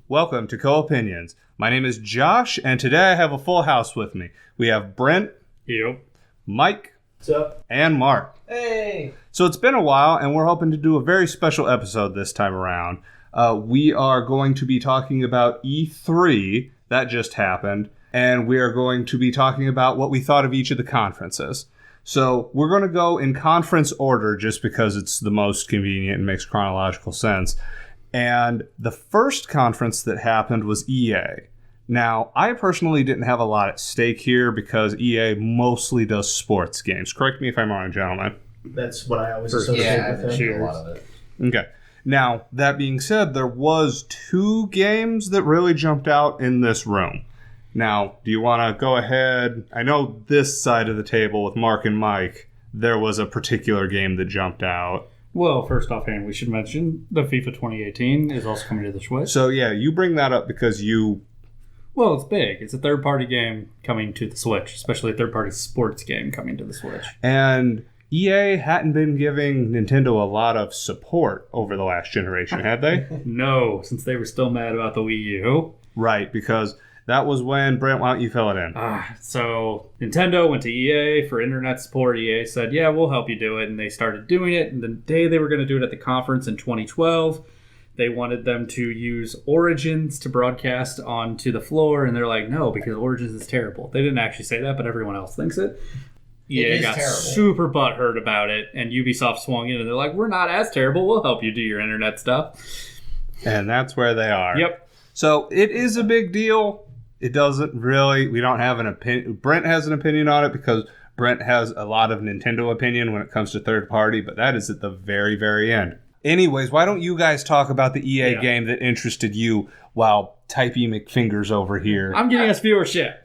Welcome to Co-Opinions. My name is Josh, and today I have a full house with me. We have Brent. Yep. Mike. What's up? And Mark. Hey! So it's been a while, and we're hoping to do a very special episode this time around. We are going to be talking about E3. That just happened. And we are going to be talking about what we thought of each of the conferences. So we're going to go in conference order just because it's the most convenient and makes chronological sense. And the first conference that happened was EA. Now, I personally didn't have a lot at stake here because EA mostly does sports games. Correct me if I'm wrong, gentlemen. That's what I always associate with a lot of it. Okay. Now, that being said, there was 2 games that really jumped out in this room. Now, do you want to go ahead? I know this side of the table with Mark and Mike, there was a particular game that jumped out. Well, first offhand, we should mention the FIFA 2018 is also coming to the Switch. So, yeah, you bring that up because you... Well, it's big. It's a third-party game coming to the Switch, especially a third-party sports game coming to the Switch. And EA hadn't been giving Nintendo a lot of support over the last generation, had they? No, since they were still mad about the Wii U. Right, because that was when... Brent, why don't you fill it in? So Nintendo went to EA for internet support. EA said, yeah, we'll help you do it. And they started doing it. And the day they were going to do it at the conference in 2012, they wanted them to use Origins to broadcast onto the floor. And they're like, no, because Origins is terrible. They didn't actually say that, but everyone else thinks it. EA got super butthurt about it. And Ubisoft swung in and they're like, we're not as terrible. We'll help you do your internet stuff. And that's where they are. Yep. So it is a big deal. It doesn't really, we don't have an opinion. Brent has an opinion on it because Brent has a lot of Nintendo opinion when it comes to third party, but that is at the very, very end. Anyways, why don't you guys talk about the EA game that interested you while Typey McFingers over here? I'm getting us viewership.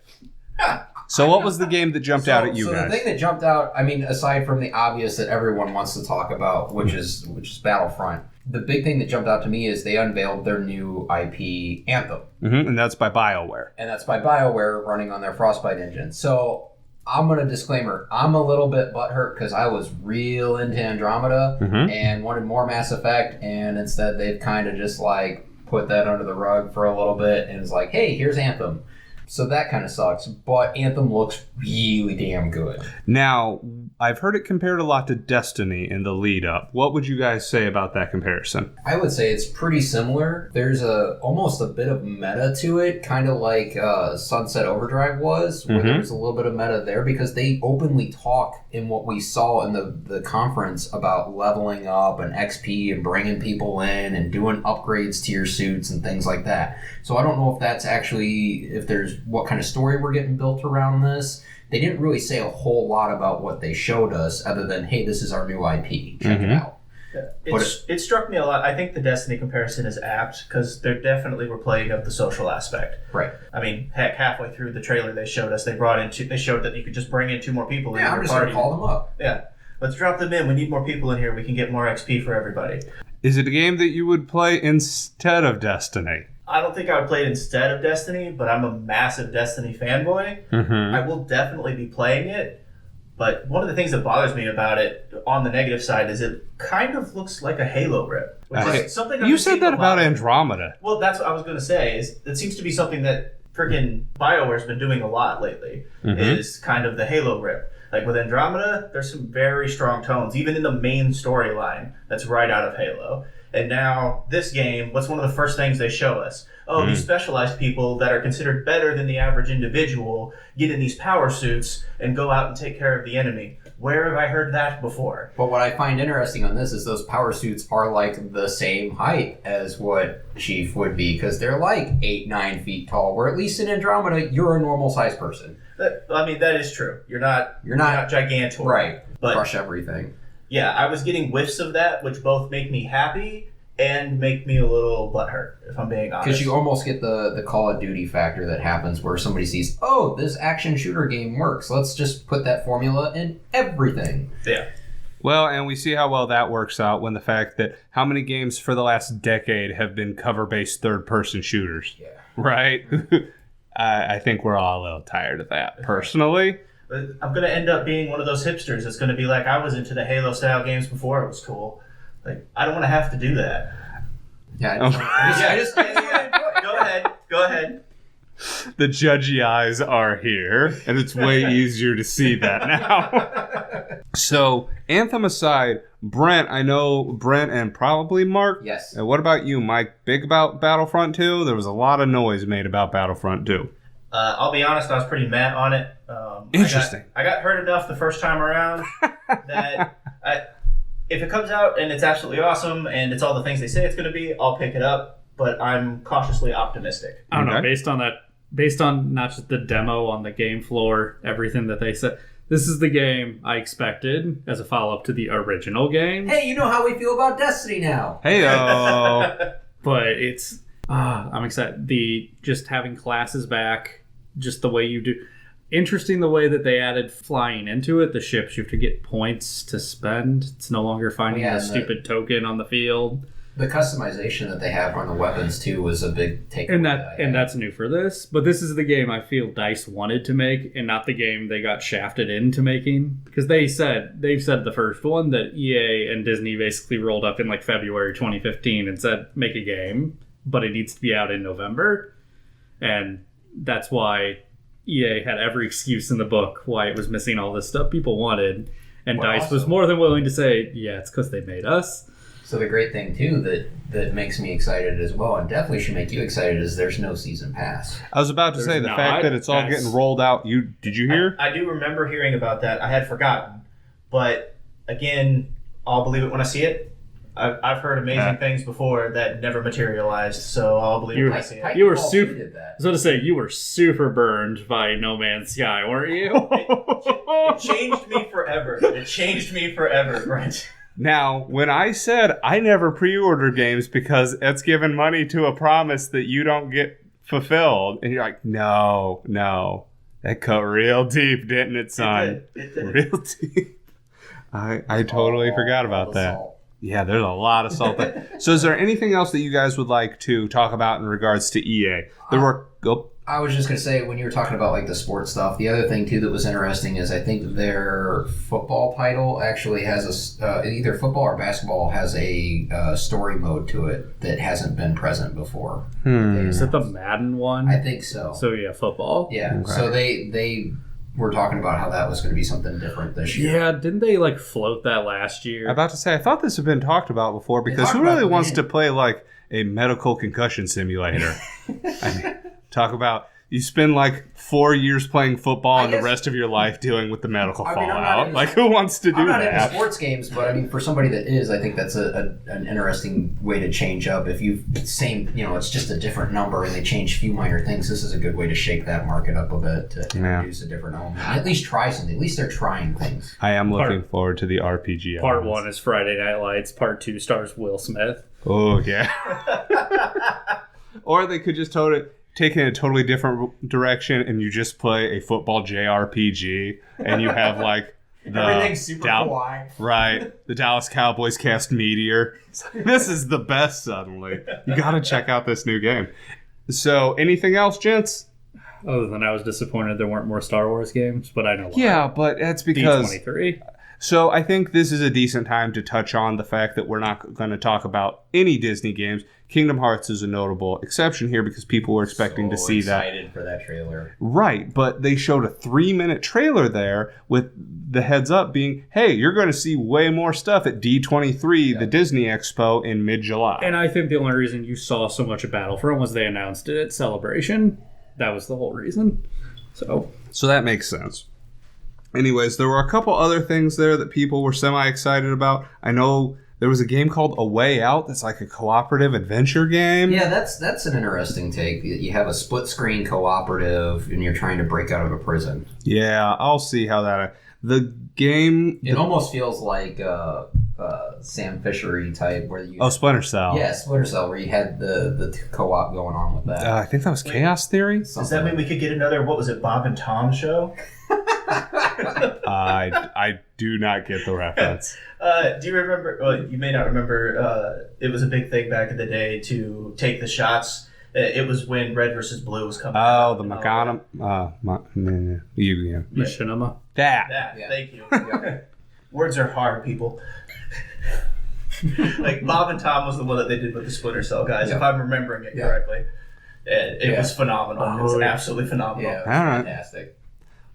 So what was the game that jumped out at you guys? So the thing that jumped out, I mean, aside from the obvious that everyone wants to talk about, which is Battlefront, the big thing that jumped out to me is they unveiled their new IP, Anthem. Mm-hmm, and that's by BioWare. And that's by BioWare running on their Frostbite engine. So I'm going to disclaimer, I'm a little bit butthurt because I was real into Andromeda and wanted more Mass Effect, and instead they've kind of just like put that under the rug for a little bit and it's like, hey, here's Anthem. So that kind of sucks, but Anthem looks really damn good. Now, I've heard it compared a lot to Destiny in the lead up. What would you guys say about that comparison? I would say it's pretty similar. There's almost a bit of meta to it, kind of like Sunset Overdrive was, where there's a little bit of meta there because they openly talk in what we saw in the conference about leveling up and XP and bringing people in and doing upgrades to your suits and things like that. So I don't know if that's actually, if there's what kind of story we're getting built around this. They didn't really say a whole lot about what they showed us other than, hey, this is our new IP. Check it out. Yeah. It struck me a lot. I think the Destiny comparison is apt because they definitely were playing up the social aspect. Right. I mean, heck, halfway through the trailer they showed us, they showed that you could just bring in 2 more people in your party. I'm just going to call them up. Yeah. Let's drop them in. We need more people in here. We can get more XP for everybody. Is it a game that you would play instead of Destiny? I don't think I would play it instead of Destiny, but I'm a massive Destiny fanboy. I will definitely be playing it, but one of the things that bothers me about it, on the negative side, is it kind of looks like a Halo rip. Which is something you said that about Andromeda. Well, that's what I was going to say. It seems to be something that freaking BioWare's been doing a lot lately, is kind of the Halo rip. Like with Andromeda, there's some very strong tones, even in the main storyline that's right out of Halo. And now, this game, what's one of the first things they show us? Oh, these specialized people that are considered better than the average individual get in these power suits and go out and take care of the enemy. Where have I heard that before? But what I find interesting on this is those power suits are like the same height as what Chief would be, because they're like 8-9 feet tall, where at least in Andromeda, you're a normal sized person. I mean, that is true. You're not gigantor. Right. But crush everything. Yeah, I was getting whiffs of that, which both make me happy and make me a little butthurt, if I'm being honest. Because you almost get the Call of Duty factor that happens where somebody sees, oh, this action shooter game works. Let's just put that formula in everything. Yeah. Well, and we see how well that works out when the fact that how many games for the last decade have been cover-based third-person shooters. Yeah. Right? I think we're all a little tired of that, personally. I'm going to end up being one of those hipsters that's going to be like, I was into the Halo-style games before it was cool. Like, I don't want to have to do that. Yeah, I just go Go ahead. The judgy eyes are here, and it's way easier to see that now. So, Anthem aside, Brent, I know Brent and probably Mark. Yes. And what about you, Mike? Big about Battlefront 2? There was a lot of noise made about Battlefront 2. I'll be honest, I was pretty mad on it. Interesting. I got hurt enough the first time around that if it comes out and it's absolutely awesome and it's all the things they say it's going to be, I'll pick it up. But I'm cautiously optimistic. I don't know. Okay. Based on not just the demo on the game floor, everything that they said, this is the game I expected as a follow-up to the original game. Hey, you know how we feel about Destiny now. Heyo. But it's I'm excited. Just having classes back, just the way you do. Interesting the way that they added flying into it. The ships, you have to get points to spend. It's no longer finding a stupid token on the field. The customization that they have on the weapons too was a big takeaway. And that's new for this. But this is the game I feel DICE wanted to make, and not the game they got shafted into making. Because they've said the first one that EA and Disney basically rolled up in like February 2015 and said make a game, but it needs to be out in November, and that's why EA had every excuse in the book why it was missing all this stuff people wanted, and DICE was more than willing to say, yeah, it's because they made us. So the great thing too that makes me excited as well, and definitely should make you excited, is there's no season pass. I was about to say the fact that it's all getting rolled out. Did you hear? I do remember hearing about that. I had forgotten, but again, I'll believe it when I see it. I've heard amazing things before that never materialized, so I'll believe it when I see it. You were super. I was going to say you were super burned by No Man's Sky, weren't you? It changed me forever. It changed me forever, Brent. Now, when I said I never pre-order games because it's giving money to a promise that you don't get fulfilled, and you're like, no, that cut real deep, didn't it, son? It did. Real deep. I totally forgot about that. Salt. Yeah, there's a lot of salt there. So is there anything else that you guys would like to talk about in regards to EA? I was just going to say, when you were talking about like the sports stuff, the other thing too that was interesting is I think their football title actually has either football or basketball has a story mode to it that hasn't been present before. Is it the Madden one? I think so. So yeah, football. Yeah. Okay. So they were talking about how that was going to be something different this year. Yeah, didn't they like float that last year? I'm about to say, I thought this had been talked about before because who really wants to play like a medical concussion simulator? I mean, talk about you spend like 4 years playing football and the rest of your life dealing with the medical fallout. Like, who wants to do I'm not that? into sports games, but I mean, for somebody that is, I think that's an interesting way to change up. If it's just a different number and they change a few minor things, this is a good way to shake that market up a bit to introduce a different element. And at least try something. At least they're trying things. I am looking forward to the RPG. Part 1 is Friday Night Lights. Part 2 stars Will Smith. Oh, yeah. Or they could just take it in a totally different direction and you just play a football JRPG and you have like everything's super kawaii. Right. The Dallas Cowboys cast Meteor. This is the best suddenly. You gotta check out this new game. So anything else, gents? Other than I was disappointed there weren't more Star Wars games, but I know why. Yeah, but that's because D23. So I think this is a decent time to touch on the fact that we're not going to talk about any Disney games. Kingdom Hearts is a notable exception here because people were expecting to see that. Excited for that trailer. Right, but they showed a 3-minute trailer there with the heads up being, hey, you're going to see way more stuff at D23, the Disney Expo in mid-July. And I think the only reason you saw so much of Battlefront was they announced it at Celebration. That was the whole reason. So that makes sense. Anyways, there were a couple other things there that people were semi-excited about. I know there was a game called A Way Out that's like a cooperative adventure game. Yeah, that's an interesting take. You have a split-screen cooperative and you're trying to break out of a prison. Yeah, I'll see how that... The game... It almost feels like Sam Fishery type where you... Oh, Splinter Cell. Yeah, Splinter Cell, where you had the co-op going on with that. I think that was Chaos Theory? Does that mean we could get another, what was it, Bob and Tom show? I do not get the reference. Do you remember, well, you may not remember, it was a big thing back in the day to take the shots. It was when Red versus Blue was coming out. Oh, the Macana... Machinima. That. Yeah. Thank you. Words are hard, people. Like, Bob and Tom was the one that they did with the Splinter Cell guys, if I'm remembering it correctly. It was phenomenal. It was absolutely phenomenal. Yeah, it was All right. fantastic.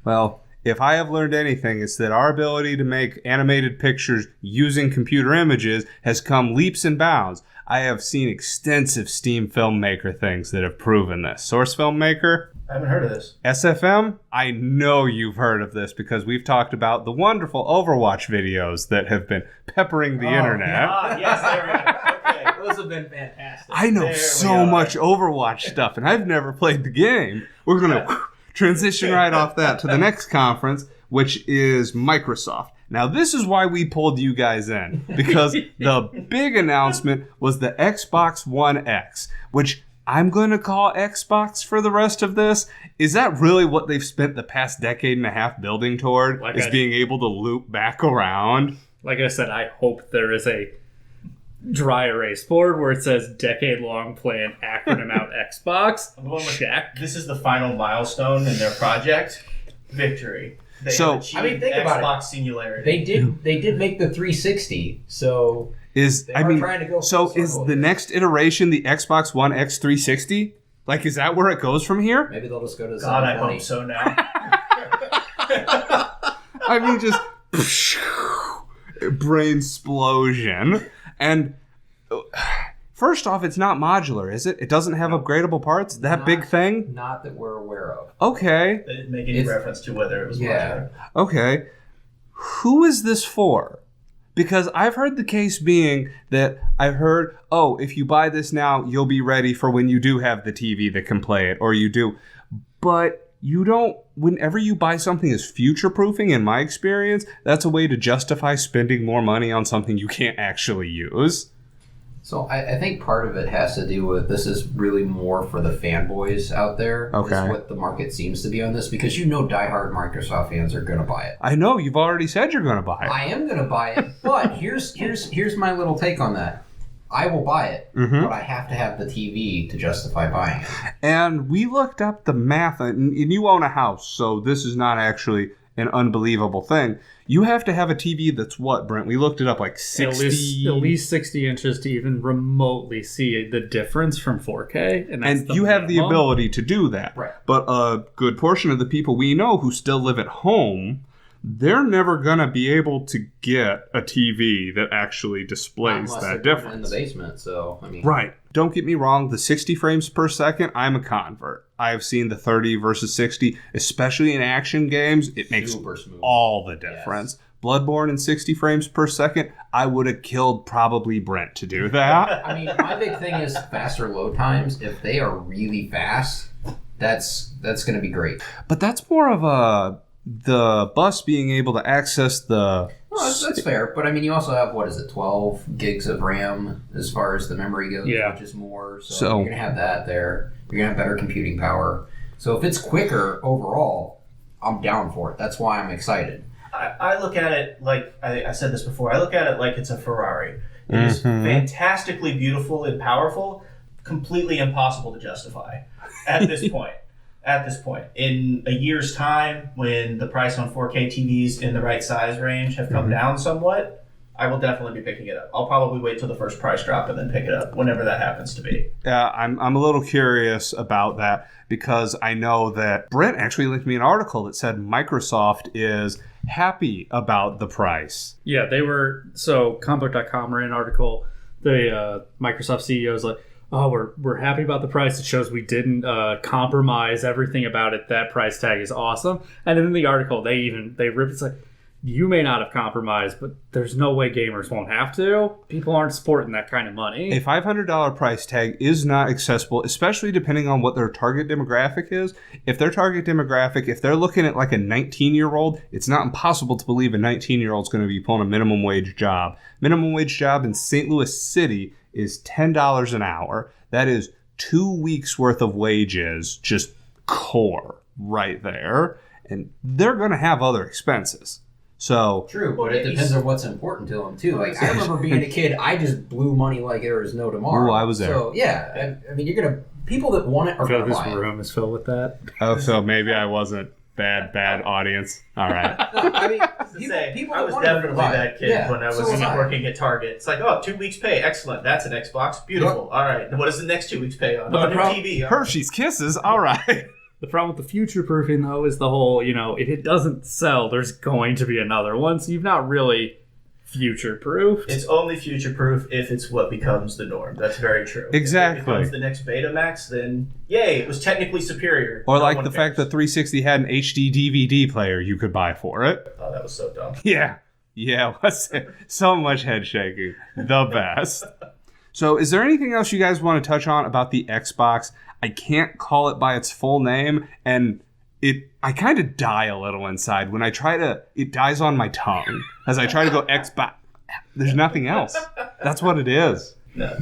Well, if I have learned anything, it's that our ability to make animated pictures using computer images has come leaps and bounds. I have seen extensive Steam Filmmaker things that have proven this. Source Filmmaker, I haven't heard of this. SFM, I know you've heard of this because we've talked about the wonderful Overwatch videos that have been peppering the internet. Yes, there we go. Okay. Those have been fantastic. I know There we so are. much Overwatch stuff, and I've never played the game. We're going to transition right off that to the next conference, which is Microsoft. Now, this is why we pulled you guys in, because the big announcement was the Xbox One X, which I'm going to call Xbox for the rest of this. Is that really what they've spent the past decade and a half building toward, being able to loop back around? Like I said, I hope there is a dry erase board where it says decade-long plan, acronym out Xbox. I'm going with Check. This is the final milestone in their project. Victory. They So, have achieved I mean, think about Xbox singularity. They did make the 360, so Is They are trying to go so full is circle the here. next iteration the Xbox One X 360? Like, is that where it goes from here? maybe they'll just go to God, I 720. hope so now. I mean, just brain explosion. And first off, it's not modular, is it? It doesn't have upgradable parts? That big thing? Not that we're aware of. Okay. They didn't make any It's- reference to whether it was Yeah. modular. Okay. Who is this for? Because I've heard the case being that I've heard, oh, if you buy this now, you'll be ready for when you do have the TV that can play it, or you do. But you don't, whenever you buy something as future-proofing, in my experience, that's a way to justify spending more money on something you can't actually use. So I think part of it has to do with this is really more for the fanboys out there. Okay. Is what the market seems to be on this because diehard Microsoft fans are going to buy it. I know, you've already said you're going to buy it. I am going to buy it, but here's my little take on that. I will buy it, but I have to have the TV to justify buying it. And we looked up the math, and you own a house, so this is not actually an unbelievable thing. You have to have a TV that's what, Brent? We looked it up, like 60... At least 60 inches to even remotely see the difference from 4K. And you have the ability to do that. Right. But a good portion of the people we know who still live at home, they're never going to be able to get a TV that actually displays Unless that they're putting it difference. in the basement, so I mean. Right. Don't get me wrong, the 60 frames per second, I'm a convert. I have seen the 30 versus 60, especially in action games. It makes Super smooth. all the difference. Bloodborne in 60 frames per second, I would have killed probably Brent to do that. I mean, my big thing is faster load times. If they are really fast, that's going to be great. But that's more of the bus being able to access the... Well, that's fair, but I mean, you also have 12 gigs of RAM as far as the memory goes, Yeah. which is more. So, So- you're gonna have that there. You're gonna have better computing power. So if it's quicker overall, I'm down for it. That's why I'm excited. I look at it like I said this before. I look at it like it's a Ferrari. It is fantastically beautiful and powerful, completely impossible to justify at this point. At this point, in a year's time, when the price on 4K TVs in the right size range have come down somewhat, I will definitely be picking it up. I'll probably wait till the first price drop and then pick it up whenever that happens to be. I'm a little curious about that because I know that Brent actually linked me an article that said Microsoft is happy about the price. Yeah, they were. So, Combo.com ran an article. The Microsoft CEO is like, oh, we're happy about the price. It shows we didn't compromise everything about it. That price tag is awesome. And then in the article, they rip. It's like, you may not have compromised, but there's no way gamers won't have to. People aren't supporting that kind of money. A $500 price tag is not accessible, especially depending on what their target demographic is. If their target demographic, if they're looking at like a 19-year-old, it's not impossible to believe a 19-year-old is going to be pulling a minimum wage job. Minimum wage job in St. Louis City is $10 an hour. That is 2 weeks worth of wages, just core right there. And they're going to have other expenses. So True, but it depends on what's important to them too. Like I remember being a kid, I just blew money like there was no tomorrow. Ooh, I was there. So yeah, I mean, people that want it are I feel going like to this buy it. room is filled with that. so maybe I wasn't bad audience. All right. I mean, I was definitely that kid when I was working at Target. It's like, 2 weeks pay, excellent. That's an Xbox, beautiful. Yep. All right, what is the next 2 weeks pay on? On TV. Hershey's Kisses, all right. The problem with the future proofing though is the whole, if it doesn't sell, there's going to be another one. So you've not really future-proofed. It's only future-proof if it's what becomes the norm. That's very true. Exactly. If it becomes the next Betamax, then yay, it was technically superior. Or like the fact that 360 had an HD DVD player you could buy for it. Oh, that was so dumb. Yeah. Yeah, what's it? So much head shaking. The best. So is there anything else you guys want to touch on about the Xbox? I can't call it by its full name, and I kind of die a little inside when I try to. It dies on my tongue as I try to go Xbox. There's nothing else. That's what it is. No.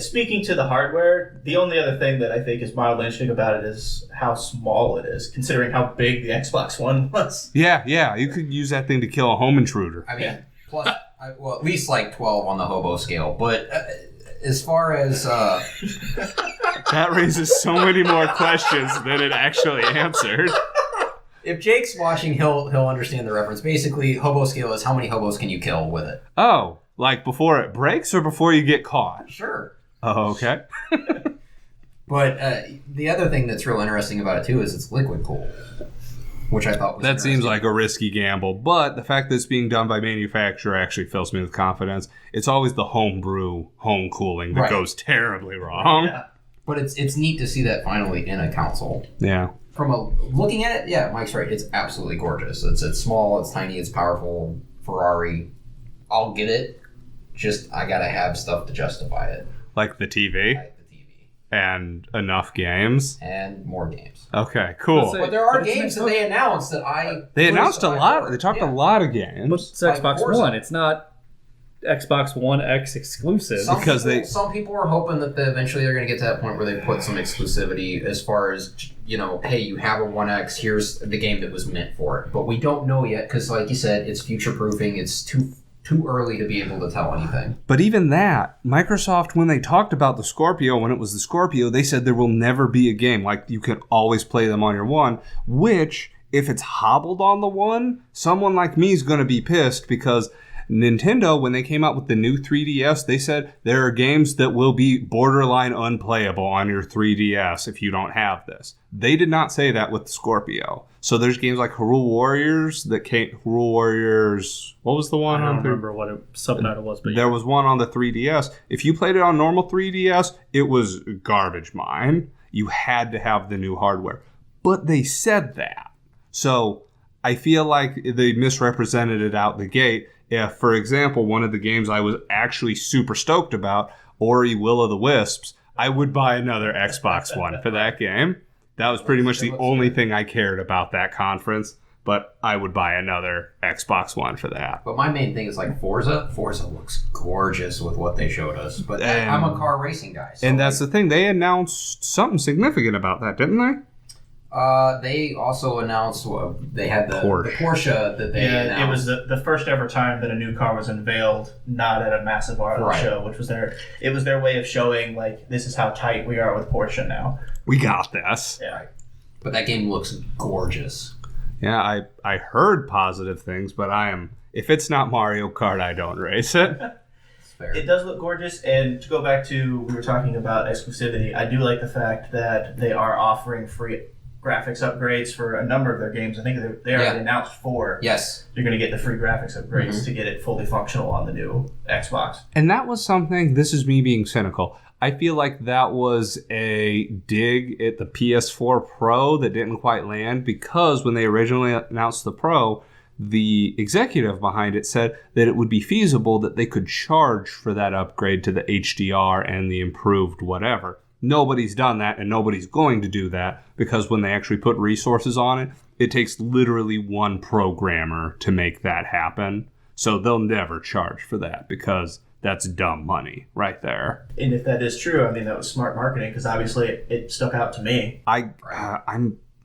Speaking to the hardware, the only other thing that I think is mildly interesting about it is how small it is, considering how big the Xbox One was. Yeah. You could use that thing to kill a home intruder. I mean, plus, at least like 12 on the hobo scale. But as far as that raises so many more questions than it actually answered. If Jake's watching, he'll understand the reference. Basically, hobo scale is how many hobos can you kill with it. Oh, like before it breaks or before you get caught? Sure. Oh, okay. But the other thing that's real interesting about it, too, is it's liquid cooled, which I thought was That seems like a risky gamble, but the fact that it's being done by manufacturer actually fills me with confidence. It's always the homebrew, home cooling that goes terribly wrong. Yeah. But it's neat to see that finally in a console. Yeah. Looking at it, yeah, Mike's right. It's absolutely gorgeous. It's small, it's tiny, it's powerful. Ferrari. I'll get it. Just, I gotta have stuff to justify it. Like the TV? Like the TV. And enough games? And more games. Okay, cool. But there are games that they announced that I... They announced a lot. They talked a lot of games. But it's Xbox One. It's not Xbox One X exclusive. Some people were hoping that eventually they're going to get to that point where they put some exclusivity as far as, hey, you have a One X, here's the game that was meant for it. But we don't know yet because, like you said, it's future-proofing. It's too early to be able to tell anything. But even that, Microsoft, when they talked about the Scorpio, when it was the Scorpio, they said there will never be a game. Like, you can always play them on your One, which, if it's hobbled on the One, someone like me is going to be pissed because Nintendo, when they came out with the new 3DS, they said there are games that will be borderline unplayable on your 3DS if you don't have this. They did not say that with the Scorpio. So there's games like Hyrule Warriors that came... Hyrule Warriors... What was the one? I don't remember what the subtitle was, but there was one on the 3DS. If you played it on normal 3DS, it was garbage mine. You had to have the new hardware. But they said that. So I feel like they misrepresented it out the gate. If, for example, one of the games I was actually super stoked about, Ori Will of the Wisps, I would buy another Xbox One for that game. That was pretty much the only thing I cared about that conference, but I would buy another Xbox One for that. But my main thing is like Forza. Forza looks gorgeous with what they showed us, but I'm a car racing guy. So and that's the thing. They announced something significant about that, didn't they? They also announced they had the Porsche that they announced. It was the first ever time that a new car was unveiled, not at a massive auto show, which was it was their way of showing like this is how tight we are with Porsche now. We got this. Yeah. But that game looks gorgeous. Yeah, I heard positive things, but if it's not Mario Kart, I don't race it. It does look gorgeous, and to go back to we were talking about exclusivity, I do like the fact that they are offering free graphics upgrades for a number of their games. I think they already announced 4. Yes. You're going to get the free graphics upgrades to get it fully functional on the new Xbox. And that was something, this is me being cynical, I feel like that was a dig at the PS4 Pro that didn't quite land because when they originally announced the Pro, the executive behind it said that it would be feasible that they could charge for that upgrade to the HDR and the improved whatever. Nobody's done that, and nobody's going to do that because when they actually put resources on it, it takes literally one programmer to make that happen. So they'll never charge for that because that's dumb money right there. And if that is true, I mean, that was smart marketing because obviously it stuck out to me. I'm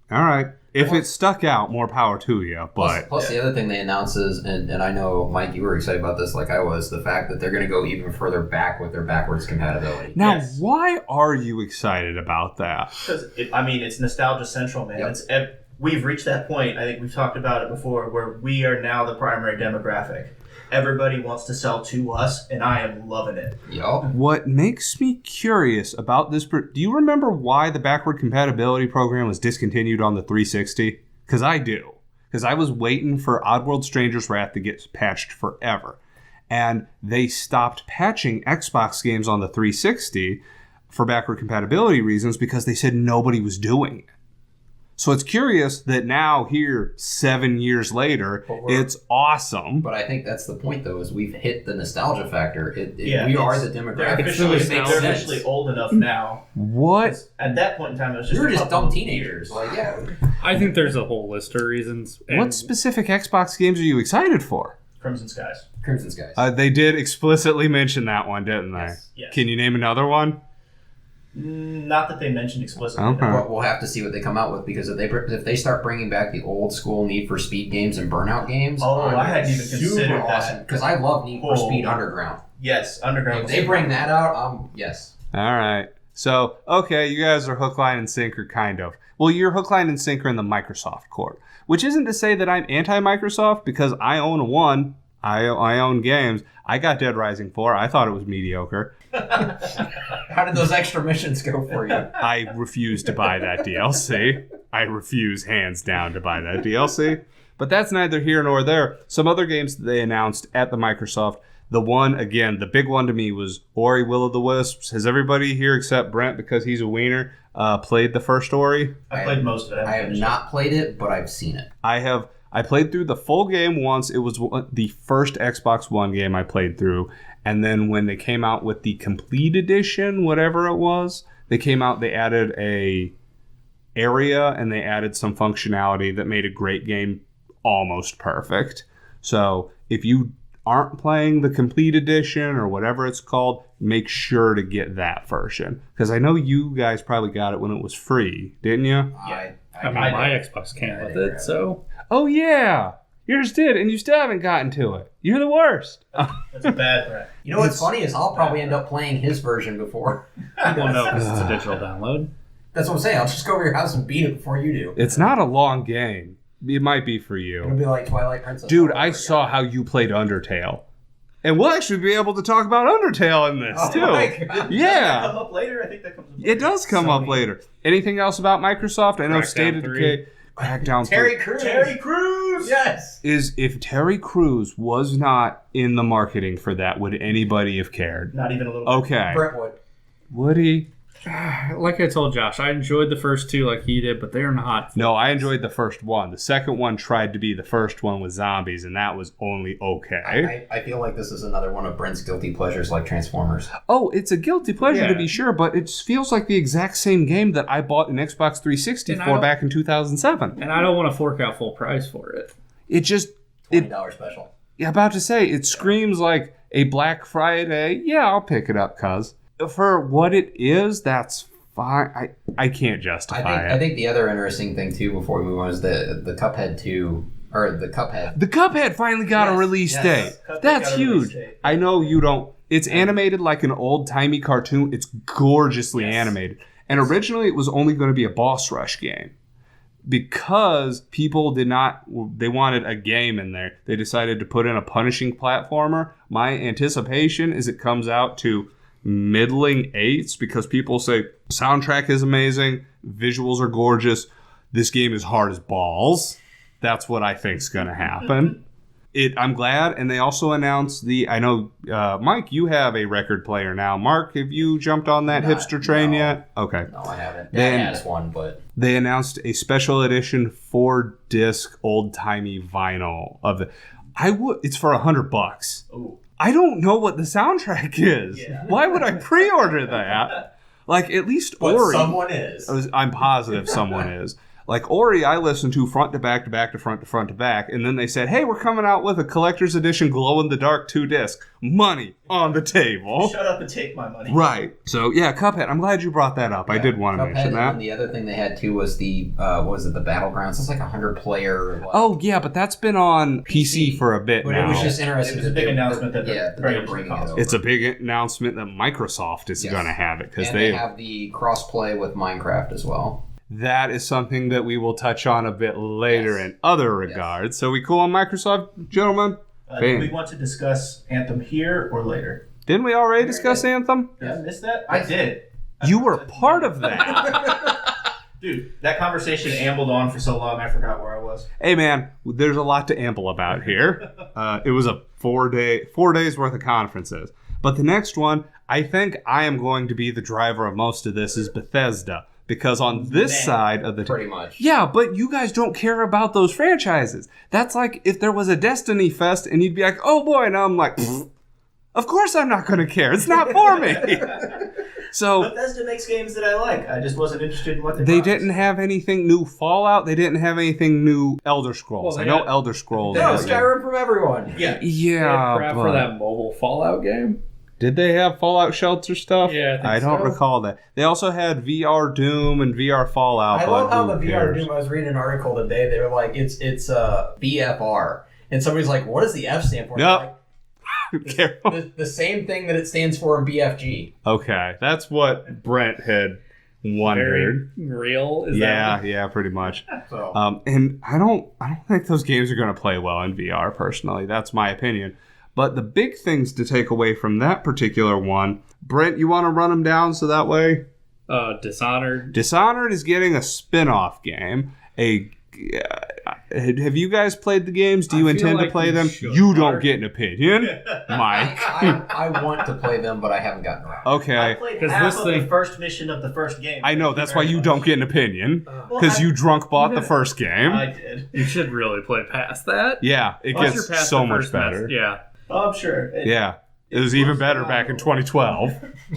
all right. If it stuck out, more power to you. But plus the other thing they announced is, and I know, Mike, you were excited about this like I was, the fact that they're going to go even further back with their backwards compatibility. Now, why are you excited about that? Because, it's Nostalgia Central, man. Yep. It's we've reached that point, I think we've talked about it before, where we are now the primary demographic. Everybody wants to sell to us, and I am loving it. Yup. What makes me curious about this, do you remember why the backward compatibility program was discontinued on the 360? Because I do. Because I was waiting for Oddworld Stranger's Wrath to get patched forever. And they stopped patching Xbox games on the 360 for backward compatibility reasons because they said nobody was doing it. So it's curious that now here, 7 years later, it's awesome. But I think that's the point, though, is we've hit the nostalgia factor. We are the They're demographic. officially old enough now. What? At that point in time, it was just We were a just couple dumb of teenagers. years. Like, yeah. I think there's a whole list of reasons. What specific Xbox games are you excited for? Crimson Skies. Crimson Skies. They did explicitly mention that one, didn't they? Yes, yes. Can you name another one? Not that they mentioned explicitly. Okay. no. But we'll have to see what they come out with, because if they start bringing back the old school Need for Speed games and Burnout games, Oh, I hadn't even considered that. because I love Need for Speed Underground. Yes, Underground. If was they bring that out, yes. All right. So, okay, you guys are hook, line, and sinker, kind of. Well, you're hook, line, and sinker in the Microsoft court, which isn't to say that I'm anti-Microsoft, because I own one. I own games. I got Dead Rising 4. I thought it was mediocre. How did those extra missions go for you? I refuse to buy that DLC. I refuse hands down to buy that DLC. But that's neither here nor there. Some other games that they announced at the Microsoft. The one, again, the big one to me was Ori Will of the Wisps. Has everybody here except Brent, because he's a wiener, played the first Ori? I played most of it. I have not played it, but I've seen it. I played through the full game once. It was the first Xbox One game I played through. And then when they came out with the complete edition, whatever it was, they added a area and they added some functionality that made a great game almost perfect. So if you aren't playing the complete edition or whatever it's called, make sure to get that version. Because I know you guys probably got it when it was free, didn't you? Yeah. I mean, my Xbox came with it, so... Oh, yeah. Yours did, and you still haven't gotten to it. You're the worst. That's a bad threat. You know what's funny is I'll probably end up playing his version before. Well, no, because it's a digital download. That's what I'm saying. I'll just go over your house and beat it before you do. It's not a long game. It might be for It'll you. be like Twilight Princess. Dude, all I over saw how you played Undertale. And we'll actually be able to talk about Undertale in this, again. Oh my too. God. Yeah. Come up later? I think that comes up It later. does come up later. Anything else about Microsoft? I know Crackdown State of 3. Decay... Crackdown 3. Terry Crews. Terry Crews! Yes. Is if Terry Crews was not in the marketing for that, would anybody have cared? Not even a little. Okay. Brentwood. Would he? Like I told Josh, I enjoyed the first two like he did, but they're not. No, I enjoyed the first one. The second one tried to be the first one with zombies, and that was only okay. I feel like this is another one of Brent's guilty pleasures, like Transformers. Oh, it's a guilty pleasure to Yeah. be sure, but it feels like the exact same game that I bought an Xbox 360 And I for don't- back in 2007. And I don't want to fork out full price for it. It just, $20 special. yeah, about to say, it screams like a Black Friday. Yeah, I'll pick it up, cuz. For what it is, that's fine. I can't justify it. I think the other interesting thing too, before we move on, is the Cuphead 2 or the Cuphead. The Cuphead finally got a Yes, release yes. date. Cuphead That's got a release huge. date. I know you don't. It's animated like an old-timey cartoon. It's gorgeously Yes. animated. And originally it was only going to be a boss rush game. Because people they wanted a game in there. They decided to put in a punishing platformer. My anticipation is it comes out to middling 8s because people say soundtrack is amazing, visuals are gorgeous, this game is hard as balls. That's what I think's going to happen. I'm glad, and they also announced I know, Mike, you have a record player now. Mark, have you jumped on that hipster train no. yet? Okay. No, I haven't. Then- Dad has one, but They announced a special edition 4-disc old-timey vinyl of it. It's for $100. Ooh. I don't know what the soundtrack is. Yeah. Why would I pre-order that? Like, at least but Ori. someone is. I'm positive someone is. Like, Ori, I listened to front to back to back to front to front to back, and then they said, hey, we're coming out with a collector's edition glow-in-the-dark 2-disc. Money on the table. Shut up and take my money. Right. So, yeah, Cuphead. I'm glad you brought that up. I did want to Cuphead, mention that. And the other thing they had too was the what was it, the Battlegrounds? It's like 100-player. Like, Oh, yeah, but that's been on PC PC, for a bit but now. it was just interesting. It was a that big they- announcement that yeah, they're they bringing were it to bringing it console. over. It's a big announcement that Microsoft is Yes. going to have it because and they have the cross-play with Minecraft as well. that is something that we will touch on a bit later in other regards. So we cool on Microsoft, gentlemen? Do we want to discuss Anthem here or later? Didn't we already discuss Anthem? Did I miss that? I did. You were part of that. Dude, that conversation ambled on for so long, I forgot where I was. Hey, man, there's a lot to amble about here. It was a 4 days worth of conferences. But the next one, I think I am going to be the driver of most of this, is Bethesda. Because on this side of the... Pretty much. Yeah, but you guys don't care about those franchises. That's like if there was a Destiny Fest and you'd be like, oh boy, and I'm like, of course I'm not going to care. It's not for me. So Bethesda makes games that I like. I just wasn't interested in what they didn't have anything new Fallout. They didn't have anything new Elder Scrolls. Well, I know Elder Scrolls. No, Skyrim from everyone. Yeah. They had Yeah, crap but for that mobile Fallout game. did they have Fallout Shelter stuff? Yeah, I think I don't so. recall that. They also had VR Doom and VR Fallout. I but love how who the VR cares? Doom. I was reading an article today. They were like, it's BFR, and somebody's like, what does the F stand for? Nope. They're like, Careful. the same thing that it stands for in BFG. Okay, that's what Brent had wondered. Very real. Is Yeah, that yeah, pretty much. So And I don't think those games are going to play well in VR. Personally, that's my opinion. But the big things to take away from that particular one, Brent, you want to run them down so that way? Dishonored. Dishonored is getting a spin-off game. Have you guys played the games? Do you I feel intend to like play you them? should. You don't get an opinion, Mike. I want to play them, but I haven't gotten around. I Okay, played 'Cause half this of thing- the first mission of the first game. I know Thank that's you why very you much. don't get an opinion Well, because I- you drunk bought the first game. I did. You should really play past that. Yeah, it Once gets you're past so the much first better. Yeah. Oh, I'm sure. Yeah, it was even better back in 2012.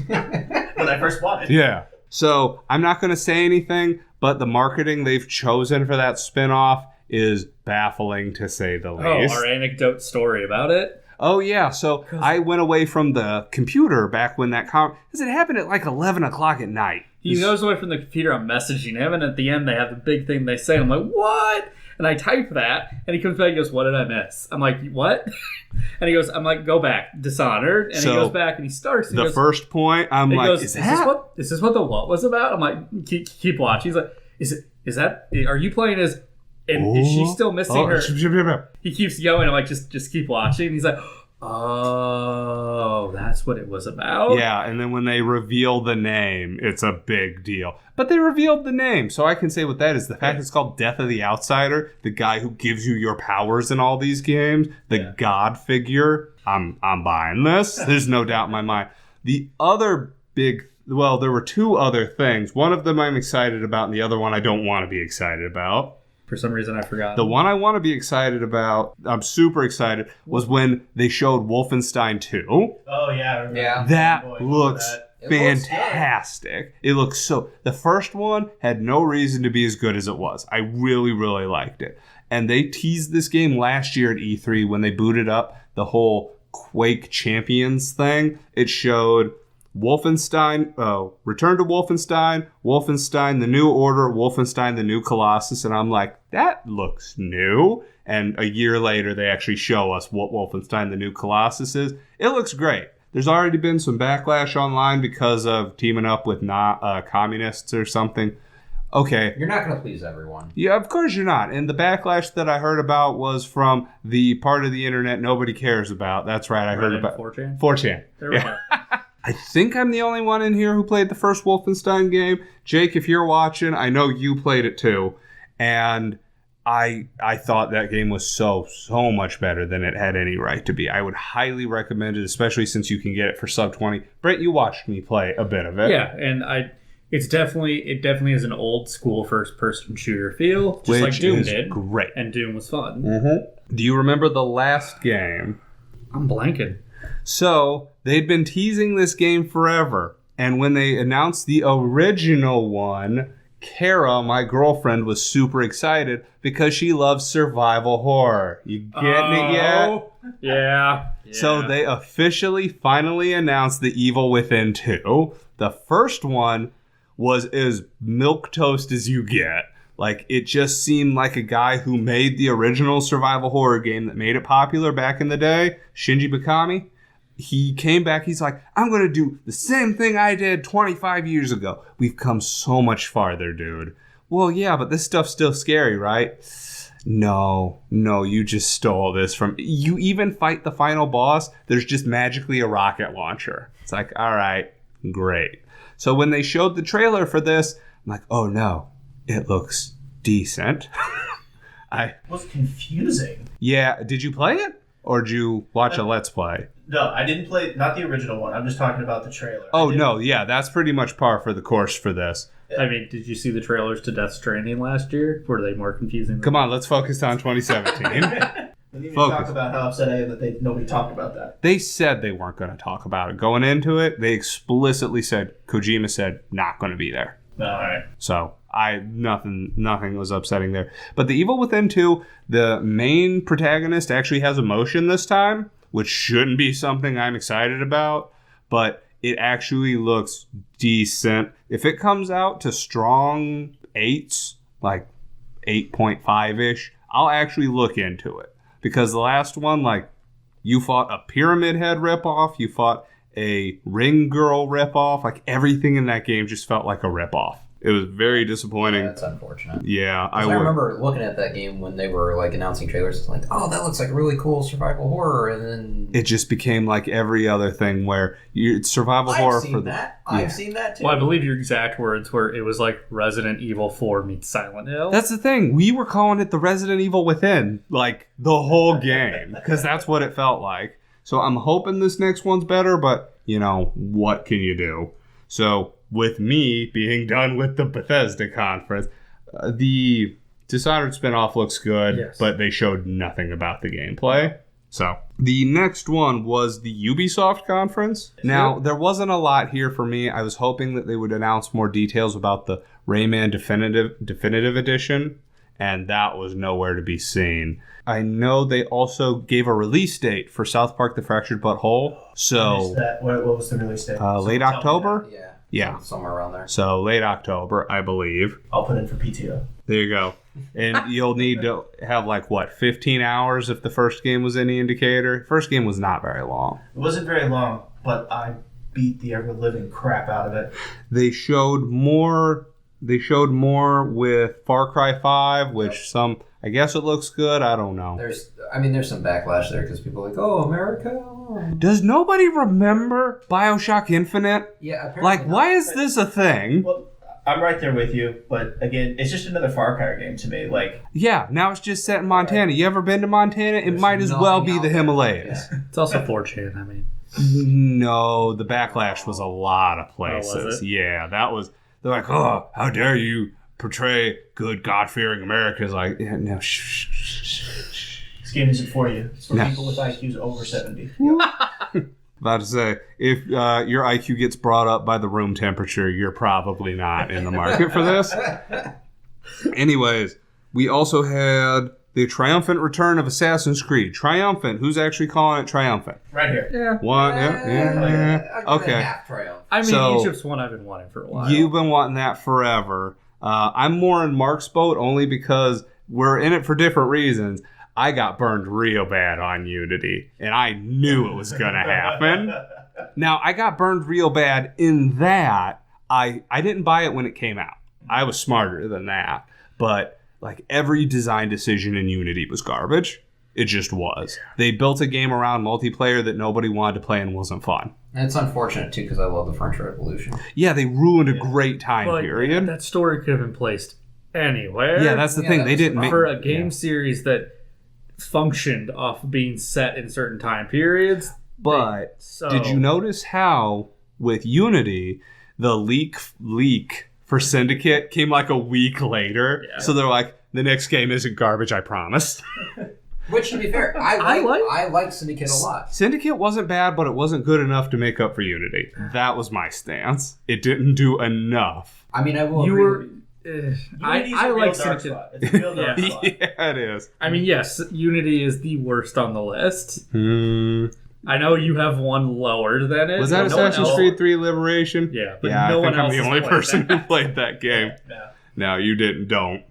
When I first bought it. Yeah. So I'm not going to say anything, but the marketing they've chosen for that spinoff is baffling to say the Oh, least. our anecdote story about it. Oh, yeah. So I went away from the computer back when that because it happened at like 11 o'clock at night. He goes away from the computer. I'm messaging him, and at the end they have the big thing they say. And I'm like, what? And I type that, and he comes back and goes, what did I miss? I'm like, what? And he goes, I'm like, go back, Dishonored. And So, he goes back and he starts. And The he goes, first point, I'm he like, goes, is this that? what the what was about? I'm like, keep watching. He's like, is that? Are you playing as? And is she still missing her? He keeps going. I'm like, just keep watching. And he's like, oh, that's what it was about. Yeah, and then when they reveal the name, it's a big deal. But they revealed the name, so I can say what that is. The fact it's called Death of the Outsider, the guy who gives you your powers in all these games, the god figure, I'm buying this. There's no doubt in my mind. The other there were two other things. One of them I'm excited about, and the other one I don't want to be excited about. For some reason, I forgot. The one I want to be excited about, I'm super excited, was when they showed Wolfenstein 2. Oh, yeah. I remember. Yeah. That Boy, looks that. It looks fantastic. It looks so... The first one had no reason to be as good as it was. I really, really liked it. And they teased this game last year at E3 when they booted up the whole Quake Champions thing. It showed Wolfenstein, Return to Wolfenstein, Wolfenstein the New Order, Wolfenstein the New Colossus, and I'm like, that looks new. And a year later, they actually show us what Wolfenstein the New Colossus is. It looks great. There's already been some backlash online because of teaming up with communists or something. Okay. You're not going to please everyone. Yeah, of course you're not. And the backlash that I heard about was from the part of the internet nobody cares about. That's right, I heard Reddit, about 4chan. 4chan. There we go. I think I'm the only one in here who played the first Wolfenstein game. Jake, if you're watching, I know you played it too. And I thought that game was so much better than it had any right to be. I would highly recommend it, especially since you can get it for sub 20. Brent, you watched me play a bit of it. Yeah, and it definitely is an old school first person shooter feel, just Which like Doom is did. great. And Doom was fun. Do you remember the last game? I'm blanking. So, they'd been teasing this game forever. And when they announced the original one, Kara, my girlfriend, was super excited because she loves survival horror. You getting it yet? Yeah. So they officially finally announced The Evil Within 2. The first one was as milquetoast as you get. Like, it just seemed like a guy who made the original survival horror game that made it popular back in the day, Shinji Mikami. He came back, he's like, I'm going to do the same thing I did 25 years ago. We've come so much farther, dude. well, yeah, but this stuff's still scary, right? No, you just stole this from... You even fight the final boss, there's just magically a rocket launcher. It's like, all right, great. So when they showed the trailer for this, I'm like, oh no, it looks decent. It was confusing. Yeah, did you play it? Or did you watch a Let's Play? No, I didn't play, not the original one. I'm just talking about the trailer. Oh, no, yeah, that's pretty much par for the course for this. I mean, did you see the trailers to Death Stranding last year? Were they more confusing? Come on, let's focus on 2017. We didn't even talk about how upset I am that nobody talked about that. They said they weren't going to talk about it. Going into it, they explicitly said, Kojima said, not going to be there. No, all right. So nothing was upsetting there. But The Evil Within 2, the main protagonist actually has emotion this time, which shouldn't be something I'm excited about, but it actually looks decent. If it comes out to strong 8s, like 8.5-ish, I'll actually look into it. Because the last one, like, you fought a Pyramid Head ripoff, you fought a Ring Girl ripoff, like everything in that game just felt like a ripoff. It was very disappointing. Yeah, that's unfortunate. Yeah, I remember looking at that game when they were like announcing trailers. It's like, oh, that looks like really cool survival horror, and then it just became like every other thing where it's survival horror for that. Yeah. I've seen that too. Well, I believe your exact words were it was like Resident Evil 4 meets Silent Hill. That's the thing. We were calling it the Resident Evil Within, like the whole game, because that's what it felt like. So I'm hoping this next one's better, but you know, what can you do? So with me being done with the Bethesda conference, the Dishonored spinoff looks good, yes, but they showed nothing about the gameplay. So the next one was the Ubisoft conference. Now, there wasn't a lot here for me. I was hoping that they would announce more details about the Rayman Definitive Edition, and that was nowhere to be seen. I know they also gave a release date for South Park: The Fractured But Whole. So What was the release date? late October? Yeah. somewhere around there. So late October, I believe. I'll put in for PTO. There you go. And you'll need to have 15 hours if the first game was any indicator. First game was not very long. It wasn't very long, but I beat the ever-living crap out of it. They showed more with Far Cry 5, which I guess it looks good. I don't know. There's some backlash there because people are like, oh, America. Does nobody remember BioShock Infinite? Yeah, apparently. Like, why is this a thing? Well, I'm right there with you, but again, it's just another Far Cry game to me. Like, Yeah, now it's just set in Montana. You ever been to Montana? It might as well be the Himalayas. Yeah. It's also 4chan, I mean. No, the backlash was a lot of places. Oh, was it? Yeah, they're like, oh, how dare you portray good, God-fearing Americans? Like, yeah, no, shh. this game isn't for you. It's for No. people with IQs over 70. About to say, if your IQ gets brought up by the room temperature, you're probably not in the market for this. Anyways, we also had the triumphant return of Assassin's Creed. Triumphant. Who's actually calling it triumphant? Right here. Yeah. One. Yeah. I'll give it Okay. half triumph. I mean, So- Egypt's one I've been wanting for a while. You've been wanting that forever. I'm more in Mark's boat only because we're in it for different reasons. I got burned real bad on Unity, and I knew it was going to happen. Now, I got burned real bad in that I didn't buy it when it came out. I was smarter than that. But every design decision in Unity was garbage. It just was. They built a game around multiplayer that nobody wanted to play and wasn't fun. And it's unfortunate, too, because I love the French Revolution. Yeah, they ruined a great time But period. that story could have been placed anywhere. Yeah, that's the Yeah, thing. that They was didn't the make... For a game series that functioned off being set in certain time periods. But So did you notice how with Unity the leak for Syndicate came a week later? Yeah. So they're like, the next game isn't garbage, I promise. Which, to be fair, I like Syndicate a lot. Syndicate wasn't bad, but it wasn't good enough to make up for Unity. That was my stance. It didn't do enough. I mean, I will You agree were. with- I like Syndicate. It's a real dark Yeah. spot. Yeah, it is. I mean, yes, Unity is the worst on the list. I know you have one lower than it. Was that but no one Assassin's else- Creed 3 Liberation? Yeah, but Yeah, no I one think I'm else the has only played person that. who played that game. Yeah. No, you don't.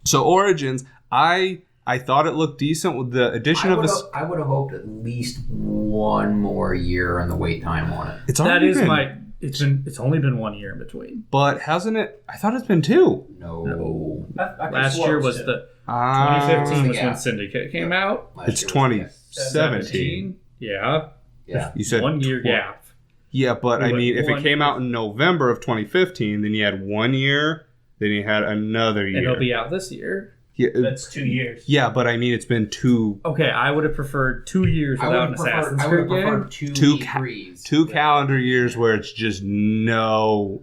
So Origins, I thought it looked decent with the addition of this. I would have hoped at least one more year on the wait time on it. It's That already is been, my. It's only been 1 year in between. But hasn't it? I thought it's been 2. No. Last year was the 2015 was when Syndicate came out. It's 2017. Yeah. Yeah. You said 1 year gap. Yeah, but We I went mean, if it 1 came year. out in November of 2015, then you had 1 year, then you had another year. And it'll be out this year. Yeah, That's 2 years. yeah, but I mean, it's been 2 Okay, I would have preferred 2 years without an Assassin's Creed game. Two E3s. calendar years where it's just no.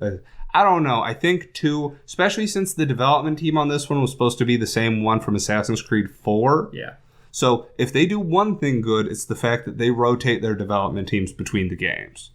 I don't know. I think 2, especially since the development team on this one was supposed to be the same one from Assassin's Creed 4. Yeah. So if they do one thing good, it's the fact that they rotate their development teams between the games.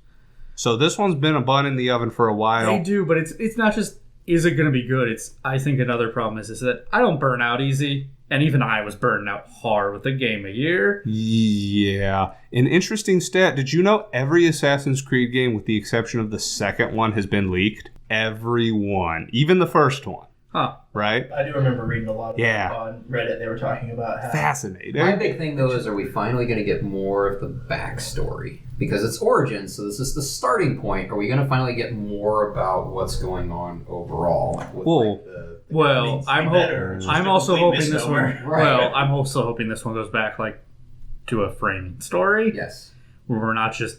So this one's been a bun in the oven for a while. They do, but it's not just is it going to be good? It's I think another problem is that I don't burn out easy, and even I was burning out hard with a game a year. Yeah. An interesting stat. Did you know every Assassin's Creed game, with the exception of the second one, has been leaked? Every one. Even the first one. Huh. Right? I do remember reading a lot of Yeah. on Reddit. They were talking about how Fascinating. My big thing, though, is are we finally going to get more of the backstory? Because it's Origins, so this is the starting point. Are we going to finally get more about what's going on overall? With, Whoa. Well, I'm also hoping this one. misnomer. Right. Well, I'm also hoping this one goes back like to a framing story Yes. where we're not just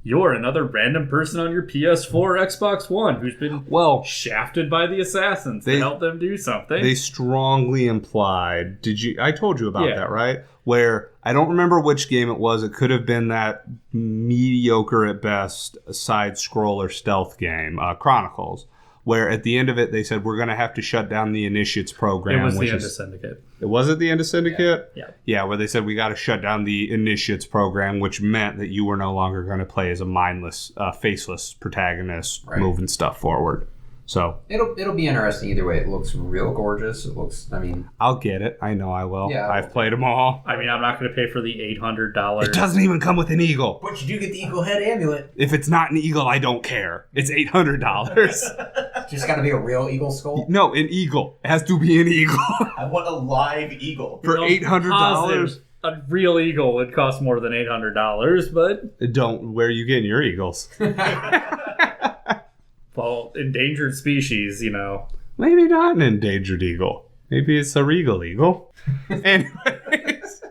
you're another random person on your PS4 or Xbox One who's been shafted by the assassins to help them do something. They strongly implied. I told you about Yeah. that, right? Where I don't remember which game it was. It could have been that mediocre at best side scroller stealth game, Chronicles, where at the end of it they said we're going to have to shut down the Initiates program. it was which the end is, of Syndicate. It was at the end of Syndicate? Yeah. Yeah, where they said we got to shut down the Initiates program, which meant that you were no longer going to play as a mindless, faceless protagonist moving stuff forward. So It'll be interesting either way. It looks real gorgeous. It looks, I mean... I'll get it. I know I will. Yeah. I've played them all. I mean, I'm not going to pay for the $800. It doesn't even come with an eagle. But you do get the eagle head amulet. If it's not an eagle, I don't care. It's $800. Just got to be a real eagle skull. No, an eagle. It has to be an eagle. I want a live eagle. For $800? A real eagle would cost more than $800, but Don't. Where are you getting your eagles? well, endangered species, you know. Maybe not an endangered eagle. Maybe it's a regal eagle. Anyways,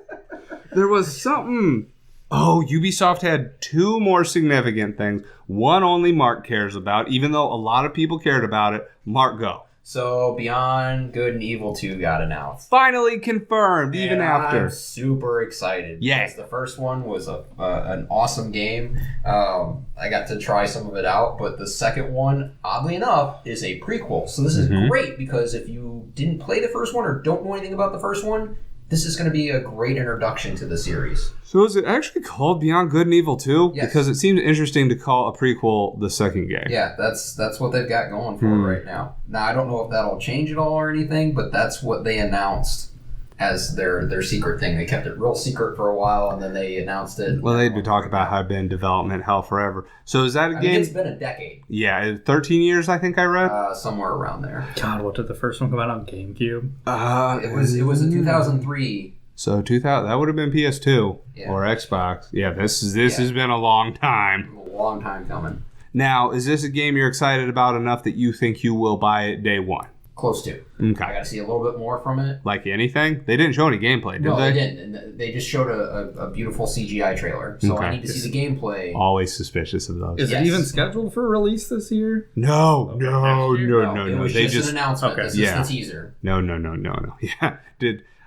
there was something. Oh, Ubisoft had 2 more significant things. One only Mark cares about, even though a lot of people cared about it. Mark, go. So Beyond Good and Evil 2 got announced. Finally confirmed, even And after. I'm super excited. Yeah. Because the first one was an awesome game. I got to try some of it out, but the second one, oddly enough, is a prequel. So this is great because if you didn't play the first one or don't know anything about the first one, this is going to be a great introduction to the series. So is it actually called Beyond Good and Evil 2? Yes. Because it seems interesting to call a prequel the second game. Yeah, that's what they've got going for it right now. Now, I don't know if that'll change at all or anything, but that's what they announced as their secret thing. They kept it real secret for a while, and then they announced it. Well, they'd be talking about how it'd been in development hell forever. So is that a I game? mean, it's been a decade. Yeah, 13 years, I think I read. Somewhere around there. God, what did the first one come out on GameCube? It was in 2003. So 2000, that would have been PS2 Yeah. or Xbox. Yeah, this has been a long time. A long time coming. Now, is this a game you're excited about enough that you think you will buy it day one? Close to. I Okay. got to see a little bit more from it. Like anything? They didn't show any gameplay, did No, they? they didn't. And they just showed a beautiful CGI trailer. So Okay. I need to see the gameplay. Always suspicious of those. Is Yes. it even scheduled for release this year? No. It It was They just just an announcement. Okay. This Yeah. is the teaser. no. Yeah.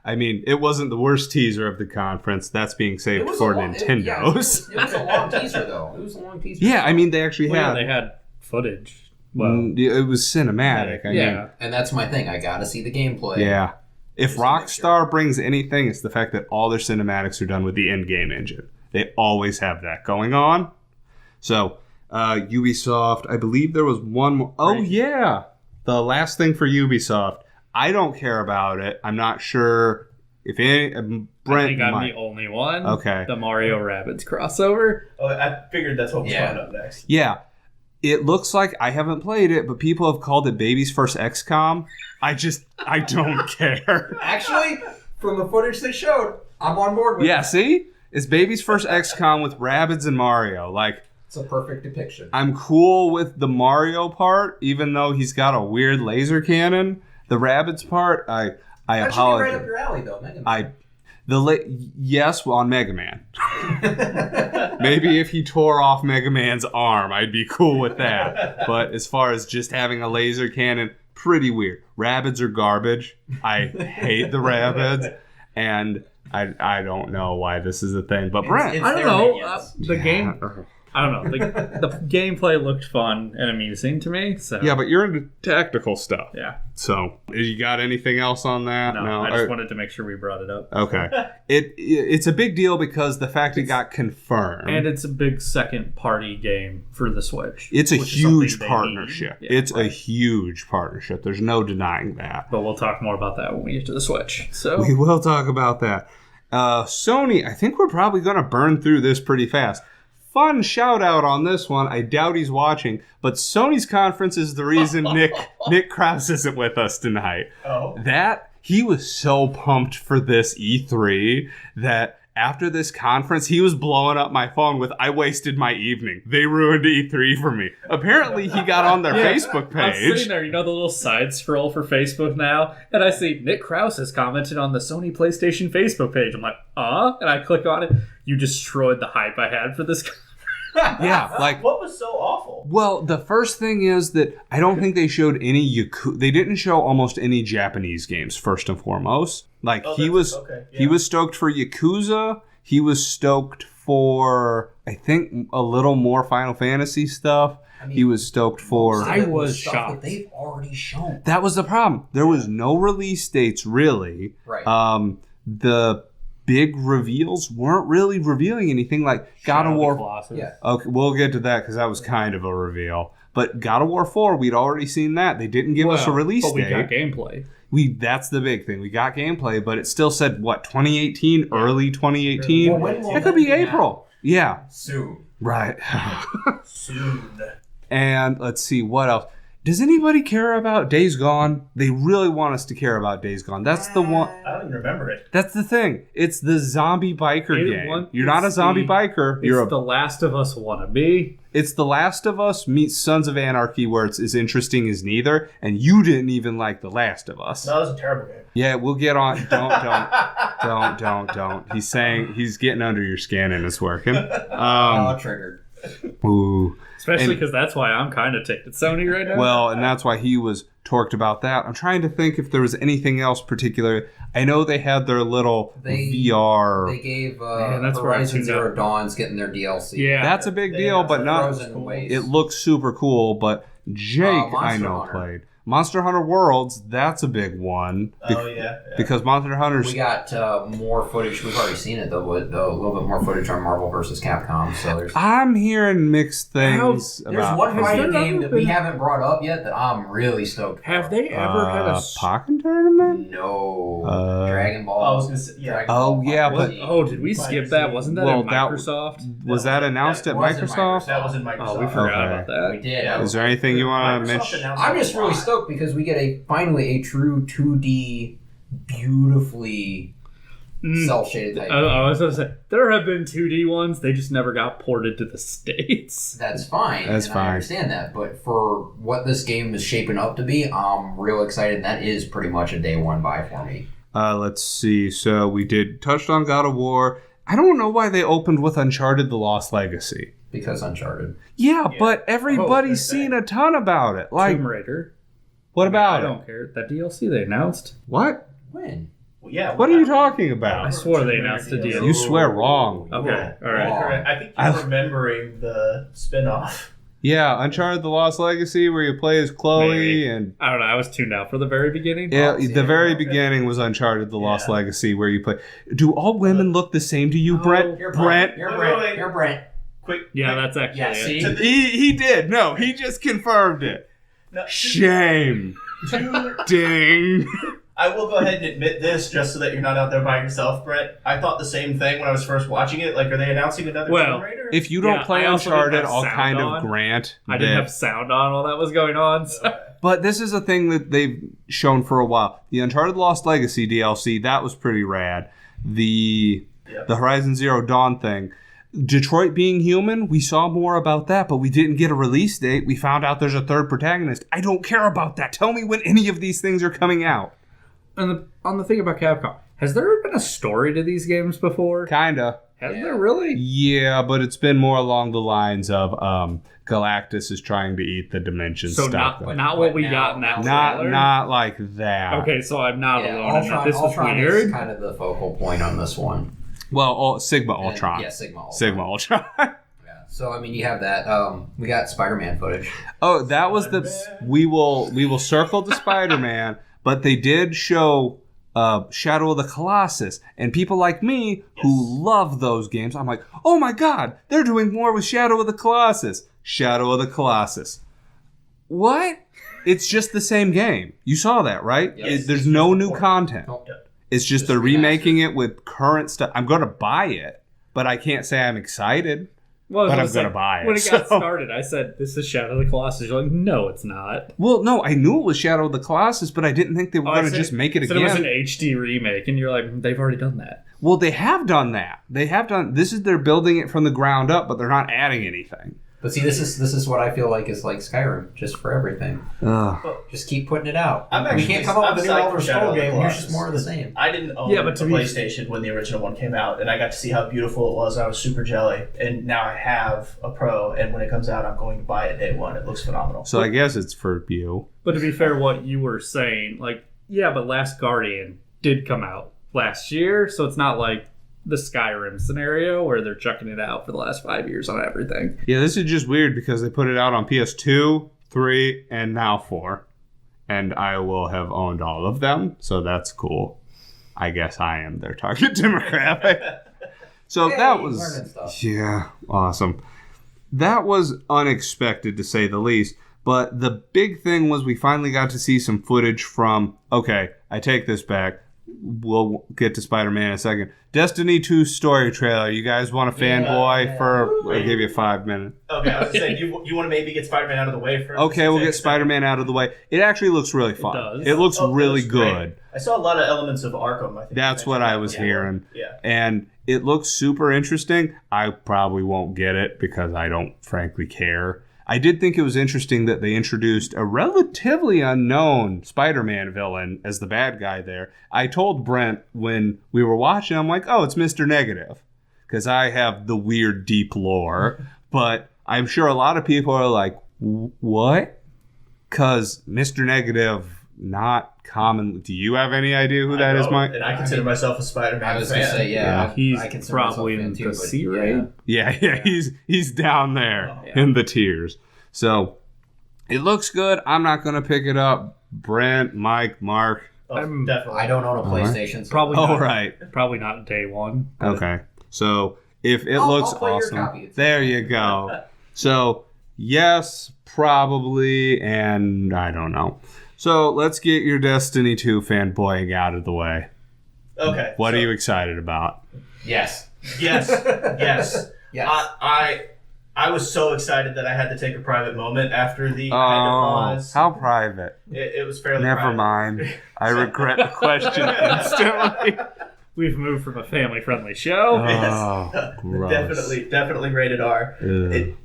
It wasn't the worst teaser of the conference. That's being saved for Nintendo's. It was a long teaser, though. It was a long teaser. Yeah, I mean, they actually Well, yeah, had. they had footage. Well, It was cinematic. I mean, yeah. And that's my thing. I got to see the gameplay. yeah. If Just to make Rockstar brings anything, it's the fact that all their cinematics are done with the in-game engine. They always have that going on. So, Ubisoft, I believe there was one more. Oh, yeah. The last thing for Ubisoft. I don't care about it. I'm not sure if any. Brent I think I'm might. the only one. Okay. The Mario Rabbids crossover. Oh, I figured that's what was Yeah. coming up next. Yeah. It looks like I haven't played it, but people have called it Baby's First XCOM. I don't care. Actually, from the footage they showed, I'm on board with Yeah, that. see? It's Baby's First XCOM with Rabbids and Mario. Like, It's a perfect depiction. I'm cool with the Mario part, even though he's got a weird laser cannon. The Rabbids part, I That should be apologize. right up your alley, though, Mega Man. Yes, on Mega Man. Maybe if he tore off Mega Man's arm, I'd be cool with that. But as far as just having a laser cannon, pretty weird. Rabbids are garbage. I hate the Rabbids, and I don't know why this is a thing. But Brent, I don't their know. minions. The game. I don't know. The gameplay looked fun and amusing to me. So yeah, but you're into tactical stuff. yeah. So, you got anything else on that? No, I just wanted to make sure we brought it up. Okay. It's a big deal because the fact it got confirmed. And it's a big second party game for the Switch. It's a which is huge something they partnership. need. Yeah, It's a huge partnership. There's no denying that. But we'll talk more about that when we get to the Switch. So We will talk about that. Sony, I think we're probably going to burn through this pretty fast. Fun shout out on this one. I doubt he's watching, but Sony's conference is the reason Nick Krause isn't with us tonight. Oh. He was so pumped for this E3 that after this conference, he was blowing up my phone with, "I wasted my evening. They ruined E3 for me." Apparently, he got on their Facebook I was page. sitting there, the little side scroll for Facebook now, and I see Nick Krause has commented on the Sony PlayStation Facebook page. I'm like, and I click on it. You destroyed the hype I had for this. Yeah, like, What was so awful? well, the first thing is that I don't think they showed any they didn't show almost any Japanese games, first and foremost. Like, he was stoked for Yakuza. He was stoked for, I think, a little more Final Fantasy stuff. I mean, He was stoked for... I was stuff shocked. that they've already shown. That was the problem. There was no release dates, really. Right. The big reveals weren't really revealing anything. Like God of War. Yeah. Okay, we'll get to that because that was kind of a reveal. But God of War 4, we'd already seen that. They didn't give us a release but we date. got gameplay. That's the big thing. We got gameplay, but it still said, 2018? Early 2018? Well, when will That could be that be April. Yeah. Soon. Right. Soon. And let's see, what else? Does anybody care about Days Gone? They really want us to care about Days Gone. That's the one. I don't even remember it. That's the thing. It's the zombie biker game. You're not a it's zombie the- biker. It's You're The Last of Us wannabe. It's The Last of Us meets Sons of Anarchy, where it's as interesting as neither. And you didn't even like The Last of Us. No, that was a terrible game. Yeah, we'll get on. Don't. He's saying he's getting under your skin and it's working. Triggered. Ooh. Especially And- because that's why I'm kind of ticked at Sony right now. Well, and that's why he was torqued about that. I'm trying to think if there was anything else particular. I know they had their little VR. They gave Man, that's where I Horizon tuned Zero out. Dawn's getting their DLC. yeah. That's a big They deal, announced but the not. Frozen Waste. It looks super cool, but Jake, I Monster know, Hunter. played. Monster Hunter Worlds, that's a big one. Oh, yeah. Because Monster Hunter's... We got more footage. We've already seen it, though, but a little bit more footage on Marvel vs. Capcom. So there's I'm hearing mixed things there's about... one fighting there game ever that we been- haven't brought up yet that I'm really stoked for. Have they ever had a... Pokken Tournament? No. Uh, Dragon Ball. Oh, I was gonna say, yeah. Dragon Oh, Ball yeah, Fighter but- Z. Oh, did we skip that? Wasn't that Well, in that- Microsoft? Was that announced at was in Microsoft? That was in Microsoft. Oh, we forgot Okay. about that. We did. Yeah. Is there anything you want to Microsoft mention? announced I'm a just really lot. stoked because we get finally a true 2D, beautifully cel-shaded type. I was going to say, there have been 2D ones, they just never got ported to the States. That's fine. That's and fine. I understand that, but for what this game is shaping up to be, I'm real excited. That is pretty much a day one buy for me. Let's see. So we touched on God of War. I don't know why they opened with Uncharted: The Lost Legacy. Because Uncharted. Yeah, Yeah. but everybody's they're seen a ton about it. Like, Tomb Raider. what about I it? don't care. That DLC they announced. What? When? Well, yeah. What are you talking about? I swore they announced the DLC. You swear wrong. Okay, Yeah. all right. Wrong. Correct. I think you're remembering the spin-off. Yeah, Uncharted: The Lost Legacy, where you play as Chloe, Maybe. and I don't know. I was tuned out for the very beginning. yeah, yeah, the very okay. beginning was Uncharted: The Lost Yeah. Legacy, where you play. Do all women look the same to you, Brent? You're Brent? You're Wait, Brent. wait. You're Brent. Quick. Yeah, quick. that's actually Yeah, it. see? To the- He did. No, he just confirmed it. No, Shame. to- Ding. I will go ahead and admit this, just so that you're not out there by yourself, Brett. I thought the same thing when I was first watching it. Like, are they announcing another Well, Tomb Raider? If you don't Yeah, play I also didn't Uncharted, have I'll sound kind on. of grant I didn't that- have sound on while that was going on. So. But this is a thing that they've shown for a while. The Uncharted Lost Legacy DLC, that was pretty rad. The Yep. Horizon Zero Dawn thing, Detroit being human, we saw more about that, but we didn't get a release date. We found out there's a third protagonist. I don't care about that. Tell me when any of these things are coming out. And on the thing about Capcom, has there been a story to these games before? Kinda. Has there really? Yeah, but it's been more along the lines of Galactus is trying to eat the dimension So stuff. not what we got in that trailer? Not like that. Okay, so I'm not Yeah, alone in that. This was Ultron weird. is kind of the focal point on this one. Well, Sigma Ultron. Yeah, Sigma Ultron. Sigma Ultron. Yeah. So I mean, you have that. We got Spider-Man footage. Oh, that was the. We will circle the Spider-Man, but they did show Shadow of the Colossus, and people like me who love those games, I'm like, oh my god, they're doing more with Shadow of the Colossus. Shadow of the Colossus. What? It's just the same game. You saw that, right? Yes. There's no new content. Oh. It's just they're remaking it with current stuff. I'm going to buy it, but I can't say I'm excited. Well, But it I'm was gonna buy it, When it got so- started, I said, "This is Shadow of the Colossus." You're like, "No, it's not." Well, no, I knew it was Shadow of the Colossus, but I didn't think they were I going to said- just make it said again. it was an HD remake, and you're like, "They've already done that." Well, they have done that. They're building it from the ground up, but they're not adding anything. But see, this is what I feel like is like Skyrim, just for everything. Just keep putting it out. I'm we actually- can't come up I'm with a new psyched Elder for Shadow Scroll of the game. Here's Colossus. just more of the same. I didn't own Yeah, but the to be- PlayStation when the original one came out, and I got to see how beautiful it was. I was super jelly, and now I have a Pro, and when it comes out, I'm going to buy it day one. It looks phenomenal. So I guess it's for you. But to be fair, what you were saying, like, yeah, but Last Guardian did come out last year, so it's not like the Skyrim scenario where they're chucking it out for the last 5 years on everything. Yeah, this is just weird because they put it out on PS2, 3, and now 4. And I will have owned all of them, so that's cool. I guess I am their target demographic. So Hey, that was... learning stuff. Yeah, awesome. That was unexpected, to say the least. But the big thing was we finally got to see some footage from... Okay, I take this back. We'll get to Spider-Man in a second. Destiny 2 story trailer. You guys want a fanboy for... I'll give you 5 minutes. Okay, I was gonna say, you want to maybe get Spider-Man out of the way first? Okay, we'll get Spider-Man out of the way. It actually looks really fun. does. It looks Oh, really that's great. good. I saw a lot of elements of Arkham. I think That's what I was hearing. Yeah. And it looks super interesting. I probably won't get it because I don't frankly care. I did think it was interesting that they introduced a relatively unknown Spider-Man villain as the bad guy there. I told Brent when we were watching, I'm like, oh, it's Mr. Negative. Because I have the weird, deep lore. But I'm sure a lot of people are like, what? Because Mr. Negative, not common. Do you have any idea who that is, Mike? And I consider myself a Spider-Man I was fan. gonna say, yeah. He's I consider probably myself a in fan the too, but C yeah. rate. Yeah, he's down there Oh, in the tiers. So it looks good. I'm not going to pick it up. Brent, Mike, Mark. Oh, I'm- definitely. I don't own a Alright. PlayStation. So Probably Oh, not. right. Probably not day one. Okay. So if it I'll looks play your awesome, copy. It's there you go. So yes, probably, and I don't know. So let's get your Destiny 2 fanboying out of the way. Okay. What so- are you excited about? Yes. Yes. Yes. Yes. I was so excited that I had to take a private moment after the Oh, kind of pause. how private. It was fairly Never private. mind. I regret the question instantly. We've moved from a family-friendly show. Oh, gross. Definitely rated R. Ugh.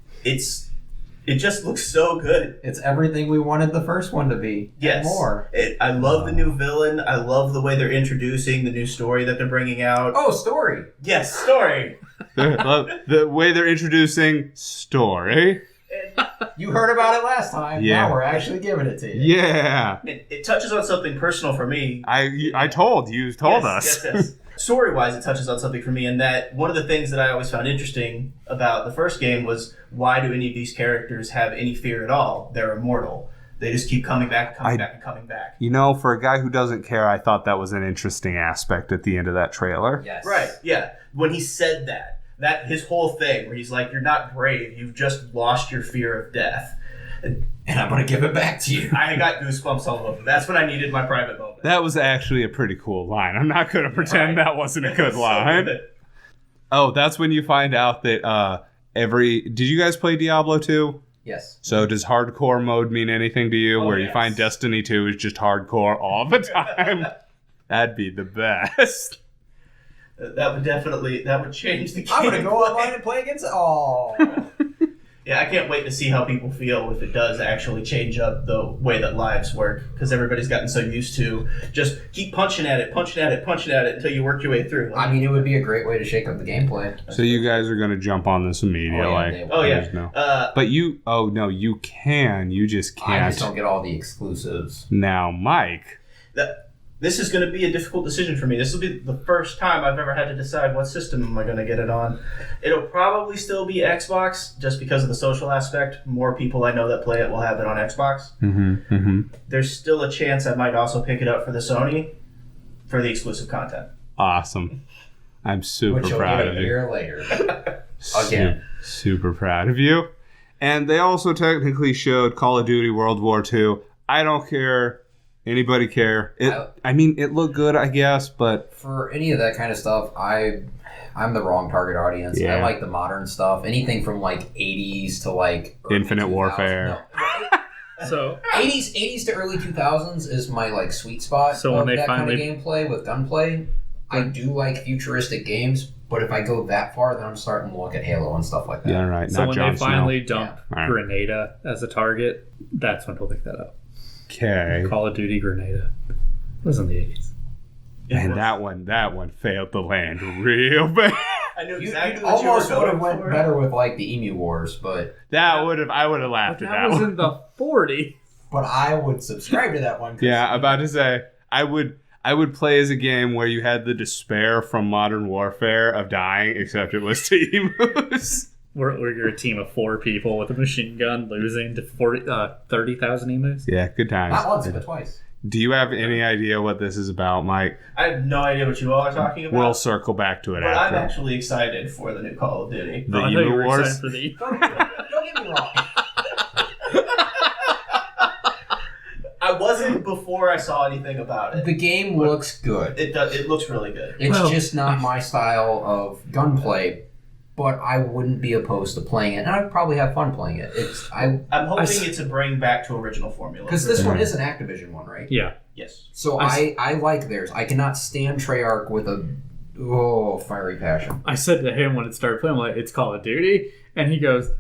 It just looks so good. It's everything we wanted the first one to be. Yes. And more. I love the new villain. I love the way they're introducing the new story that they're bringing out. Oh, story. Yes, story. The way they're introducing story. You heard about it last time. Yeah. Now we're actually giving it to you. Yeah. It touches on something personal for me. I told us. Yes. Story-wise, it touches on something for me, in that one of the things that I always found interesting about the first game was, why do any of these characters have any fear at all? They're immortal. They just keep coming back, coming back. You know, for a guy who doesn't care, I thought that was an interesting aspect at the end of that trailer. Yes. Right, yeah. When he said that his whole thing, where he's like, you're not brave, you've just lost your fear of death. And I'm going to give it back to you. I got goosebumps all over. That's when I needed my private moment. That was actually a pretty cool line. I'm not going to pretend that wasn't a good So line. good. Oh, that's when you find out that did you guys play Diablo 2? Yes. So does hardcore mode mean anything to you? Oh, where you yes. find Destiny 2 is just hardcore all the time? That'd be the best. That would change the game. I'm gonna go online and play against. Oh. Yeah, I can't wait to see how people feel if it does actually change up the way that lives work, because everybody's gotten so used to just keep punching at it until you work your way through. I mean, it would be a great way to shake up the gameplay. So you guys are going to jump on this immediately. Oh yeah. No. But you can. You just can't. I just don't get all the exclusives. Now, Mike. This is going to be a difficult decision for me. This will be the first time I've ever had to decide what system am I going to get it on. It'll probably still be Xbox, just because of the social aspect. More people I know that play it will have it on Xbox. There's still a chance I might also pick it up for the Sony for the exclusive content. Awesome. I'm super Which you'll proud get of a you. year later. Again. Super proud of you. And they also technically showed Call of Duty World War II. I don't care. Anybody care? I mean, it looked good, I guess, but... For any of that kind of stuff, I'm the wrong target audience. Yeah. I like the modern stuff. Anything from, like, 80s to, like... Infinite Warfare. No. So 80s to early 2000s is my, like, sweet spot So when of they that finally- kind of gameplay with gunplay. I do like futuristic games, but if I go that far, then I'm starting to look at Halo and stuff like that. Yeah, right. So Not when Jon they finally Snow. dump Yeah. Right. Grenada as a target, that's when he'll pick that up. Okay. Call of Duty Grenada. It was in the 80s. And that one failed to land real bad. I knew You exactly what you were almost would have going went for. better with, like, the Emu Wars, but I would have laughed But at that that was one. in the 40s. I would subscribe to that one. 'cause Yeah, about to say I would play as a game where you had the despair from Modern Warfare of dying, except it was to emus. You're a team of 4 people with a machine gun losing to 30,000 emus. Yeah, good times. Not once, but twice. Do you have any idea what this is about, Mike? I have no idea what you all are talking about. We'll circle back to it but I'm after. actually excited for the new Call of Duty. The I thought you Emu were Wars? excited for the Don't get me wrong. I wasn't before I saw anything about it. The game looks good. It looks really good. It's Well- just not my style of gunplay, but I wouldn't be opposed to playing it, and I'd probably have fun playing it. I'm hoping it's a bring back to original formula. Because this one is an Activision one, right? Yeah. Yes. So I like theirs. I cannot stand Treyarch with a fiery passion. I said to him when it started playing, I'm like, it's Call of Duty. And he goes,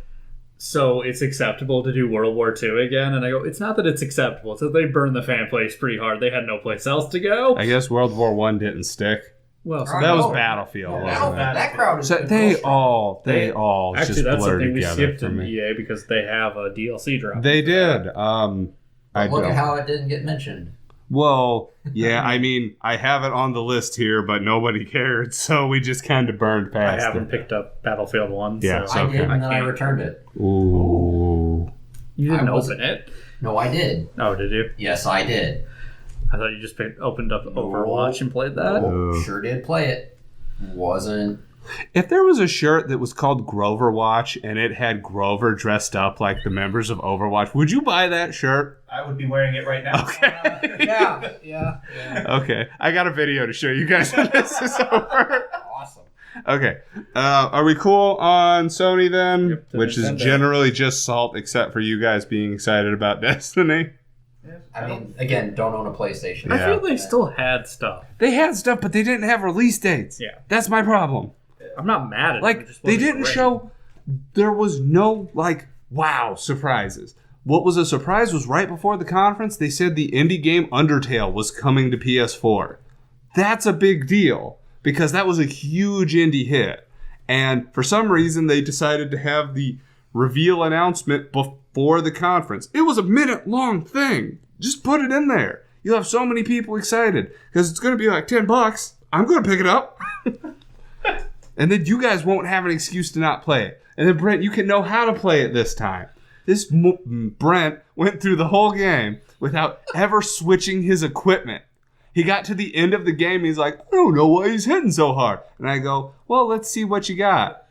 so it's acceptable to do World War II again? And I go, it's not that it's acceptable. It's that they burned the fan place pretty hard. They had no place else to go. I guess World War One didn't stick. Well, so Alright. That was Oh. Battlefield, Yeah, wasn't it? that crowd is So good. they Real all actually, just that's blurred something we together skipped for in me. EA because they have a DLC drop. They did. I Look don't. at how it didn't get mentioned. Well, yeah, I mean, I have it on the list here, but nobody cared, so we just kind of burned I past haven't it. picked up Battlefield 1. Yeah, so so- I okay. did, and then I can't- returned it. Ooh. You didn't I was- open it. No, I did. Oh, did you? Yes, I did. I thought you just opened up Overwatch and played that. Oh. Sure did play it. Wasn't. If there was a shirt that was called Grover Watch and it had Grover dressed up like the members of Overwatch, would you buy that shirt? I would be wearing it right now. Okay. Yeah. Okay. I got a video to show you guys when this is over. Awesome. Okay. Are we cool on Sony then? Yep, the Which is Nintendo. generally just salt, except for you guys being excited about Destiny. I mean, again, don't own a PlayStation. Yeah. I feel they still had stuff. They had stuff, but they didn't have release dates. Yeah. That's my problem. I'm not mad at it. Like, it just they wasn't didn't great. show, there was no, like, wow, surprises. What was a surprise was right before the conference, they said the indie game Undertale was coming to PS4. That's a big deal, because that was a huge indie hit. And for some reason, they decided to have the reveal announcement before the conference. It was a minute-long thing. Just put it in there. You'll have so many people excited, because it's going to be like $10. I'm going to pick it up. And then you guys won't have an excuse to not play it. And then Brent, you can know how to play it this time. This Brent went through the whole game without ever switching his equipment. He got to the end of the game. He's like, I don't know why he's hitting so hard. And I go, well, let's see what you got.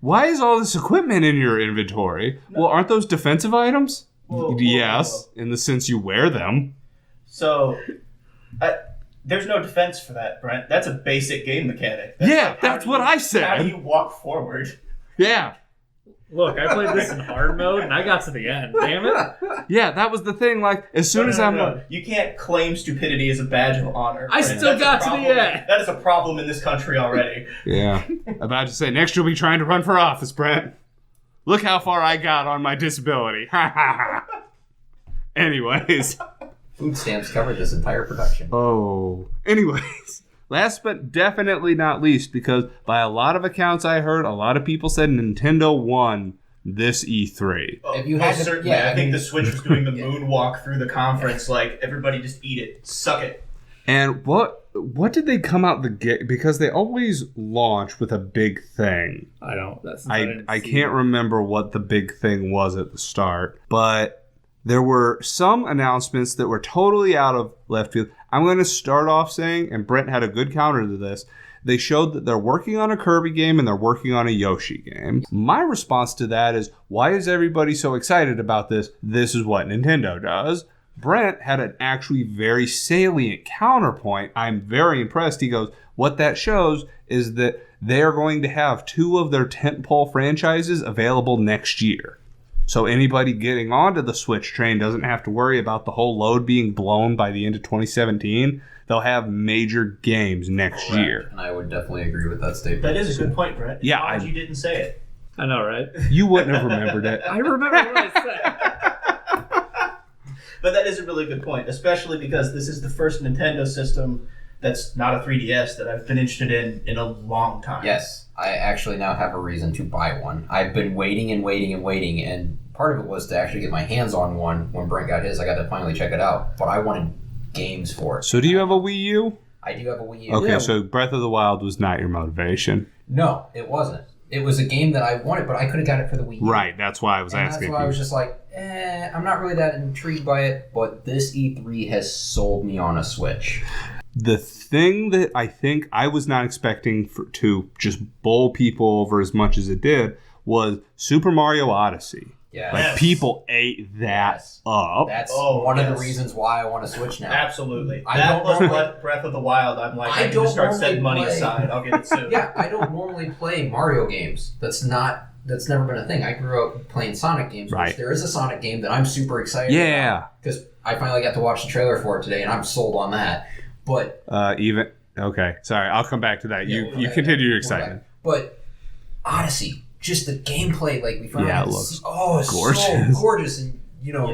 Why is all this equipment in your inventory? No. Well, aren't those defensive items? Yes, in the sense you wear them. So, there's no defense for that, Brent. That's a basic game mechanic. That's what I said. How do you walk forward? Yeah. Look, I played this in hard mode and I got to the end. Damn it. Yeah, that was the thing. Like, as soon as I'm... No. You can't claim stupidity as a badge of honor. I still got to the end. That is a problem in this country already. Yeah. About to say, next you'll be trying to run for office, Brent. Look how far I got on my disability. Ha ha ha. Anyways. Food stamps covered this entire production. Oh. Anyways. Last but definitely not least, because by a lot of accounts I heard, a lot of people said Nintendo won this E3. If you had to- certainly, yeah, I think the Switch was doing the moonwalk through the conference, like, everybody just eat it, suck it. And what did they come out the gate? Because they always launch with a big thing. I don't. I can't remember what the big thing was at the start, but there were some announcements that were totally out of left field. I'm going to start off saying, and Brent had a good counter to this, they showed that they're working on a Kirby game and they're working on a Yoshi game. My response to that is, why is everybody so excited about this? This is what Nintendo does. Brent had an actually very salient counterpoint. I'm very impressed. He goes, what that shows is that they are going to have 2 of their tentpole franchises available next year. So anybody getting onto the Switch train doesn't have to worry about the whole load being blown by the end of 2017. They'll have major games next year. And I would definitely agree with that statement. That is a good point, Brett. Yeah, Glad you didn't say it. I know, right? You wouldn't have remembered it. I remember what I said. But that is a really good point, especially because this is the first Nintendo system that's not a 3DS that I've been interested in a long time. Yes, I actually now have a reason to buy one. I've been waiting, and part of it was to actually get my hands on one. When Brent got his, I got to finally check it out. But I wanted games for it. So do you have a Wii U? I do have a Wii U. Okay, so Breath of the Wild was not your motivation. No, it wasn't. It was a game that I wanted, but I could have got it for the Wii U. Right, that's why I was asking. That's why I was just like, I'm not really that intrigued by it, but this E3 has sold me on a Switch. The thing that I think I was not expecting to just bowl people over as much as it did was Super Mario Odyssey. Yeah. Like, people ate that up. That's one of the reasons why I want to Switch now. Absolutely. I That don't plus normally- Breath of the Wild, I'm like, I I need don't to start normally setting money play- aside. I'll get it soon. Yeah, I don't normally play Mario games. That's never been a thing. I grew up playing Sonic games, Right. which there is a Sonic game that I'm super excited Yeah. about. Because I finally got to watch the trailer for it today, and I'm sold on that. But Okay, sorry, I'll come back to that. Yeah, You continue your excitement. But Odyssey, just the gameplay, like we finally Yeah, got it to looks see. Oh, it's gorgeous. so gorgeous, and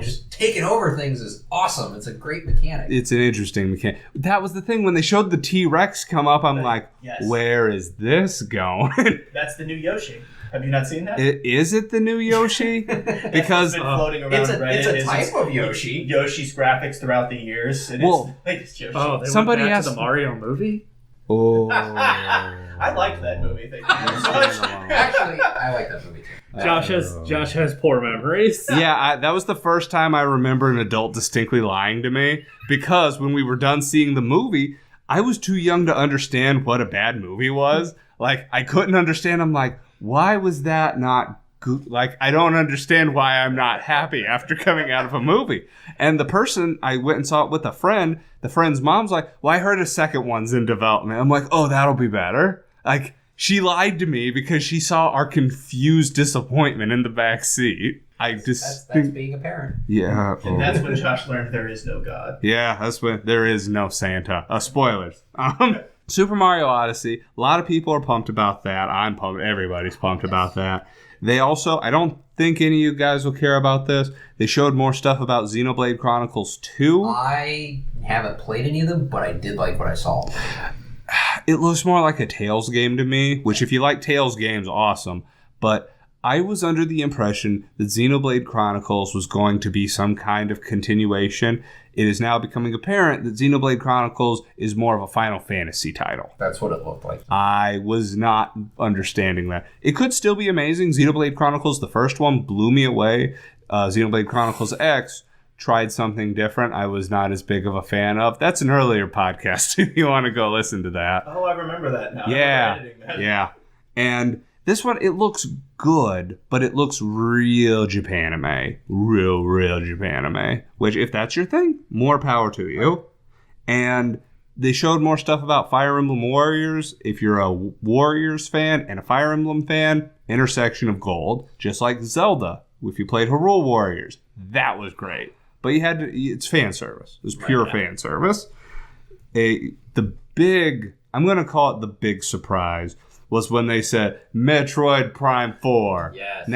just taking over things is awesome. It's a great mechanic. It's an interesting mechanic. That was the thing when they showed the T-Rex come up. I'm like, Yes. where is this going? That's the new Yoshi. Have you not seen that? Is it the new Yoshi? Because It's been floating around It's Reddit. a type of Yoshi. Yoshi's graphics throughout the years. And Well- it's Yoshi. Oh, they Somebody went back asked- to the Mario movie? oh, I liked that movie. Thank you so much. Actually, I like that movie too. Josh has poor memories. Yeah, that was the first time I remember an adult distinctly lying to me, because when we were done seeing the movie, I was too young to understand what a bad movie was. Like, I couldn't understand. I'm like, why was that not good? Like, I don't understand why I'm not happy after coming out of a movie. And the person, I went and saw it with a friend, the friend's mom's like, well, I heard a second one's in development. I'm like, oh, that'll be better. Like, she lied to me because she saw our confused disappointment in the back seat. That's being a parent. Yeah. And that's when Josh learned there is no God. Yeah, that's when there is no Santa. Spoilers. Super Mario Odyssey. A lot of people are pumped about that. I'm pumped. Everybody's pumped about that. They also, I don't think any of you guys will care about this. They showed more stuff about Xenoblade Chronicles 2. I haven't played any of them, but I did like what I saw. It looks more like a Tales game to me, which if you like Tales games, awesome. But I was under the impression that Xenoblade Chronicles was going to be some kind of continuation. It is now becoming apparent that Xenoblade Chronicles is more of a Final Fantasy title. That's what it looked like. I was not understanding that. It could still be amazing. Xenoblade Chronicles, the first one, blew me away. Xenoblade Chronicles X tried something different I was not as big of a fan of. That's an earlier podcast if you want to go listen to that. Oh, I remember that now. Yeah. I remember editing that. Yeah. And this one, it looks good, but it looks real Japanime. Real Japanime. Which, if that's your thing, more power to you. And they showed more stuff about Fire Emblem Warriors. If you're a Warriors fan and a Fire Emblem fan, intersection of gold, just like Zelda. If you played Hyrule Warriors, that was great. But you had to, it's fan service. It was pure fan service. I'm going to call it the big surprise was when they said Metroid Prime 4. Yes.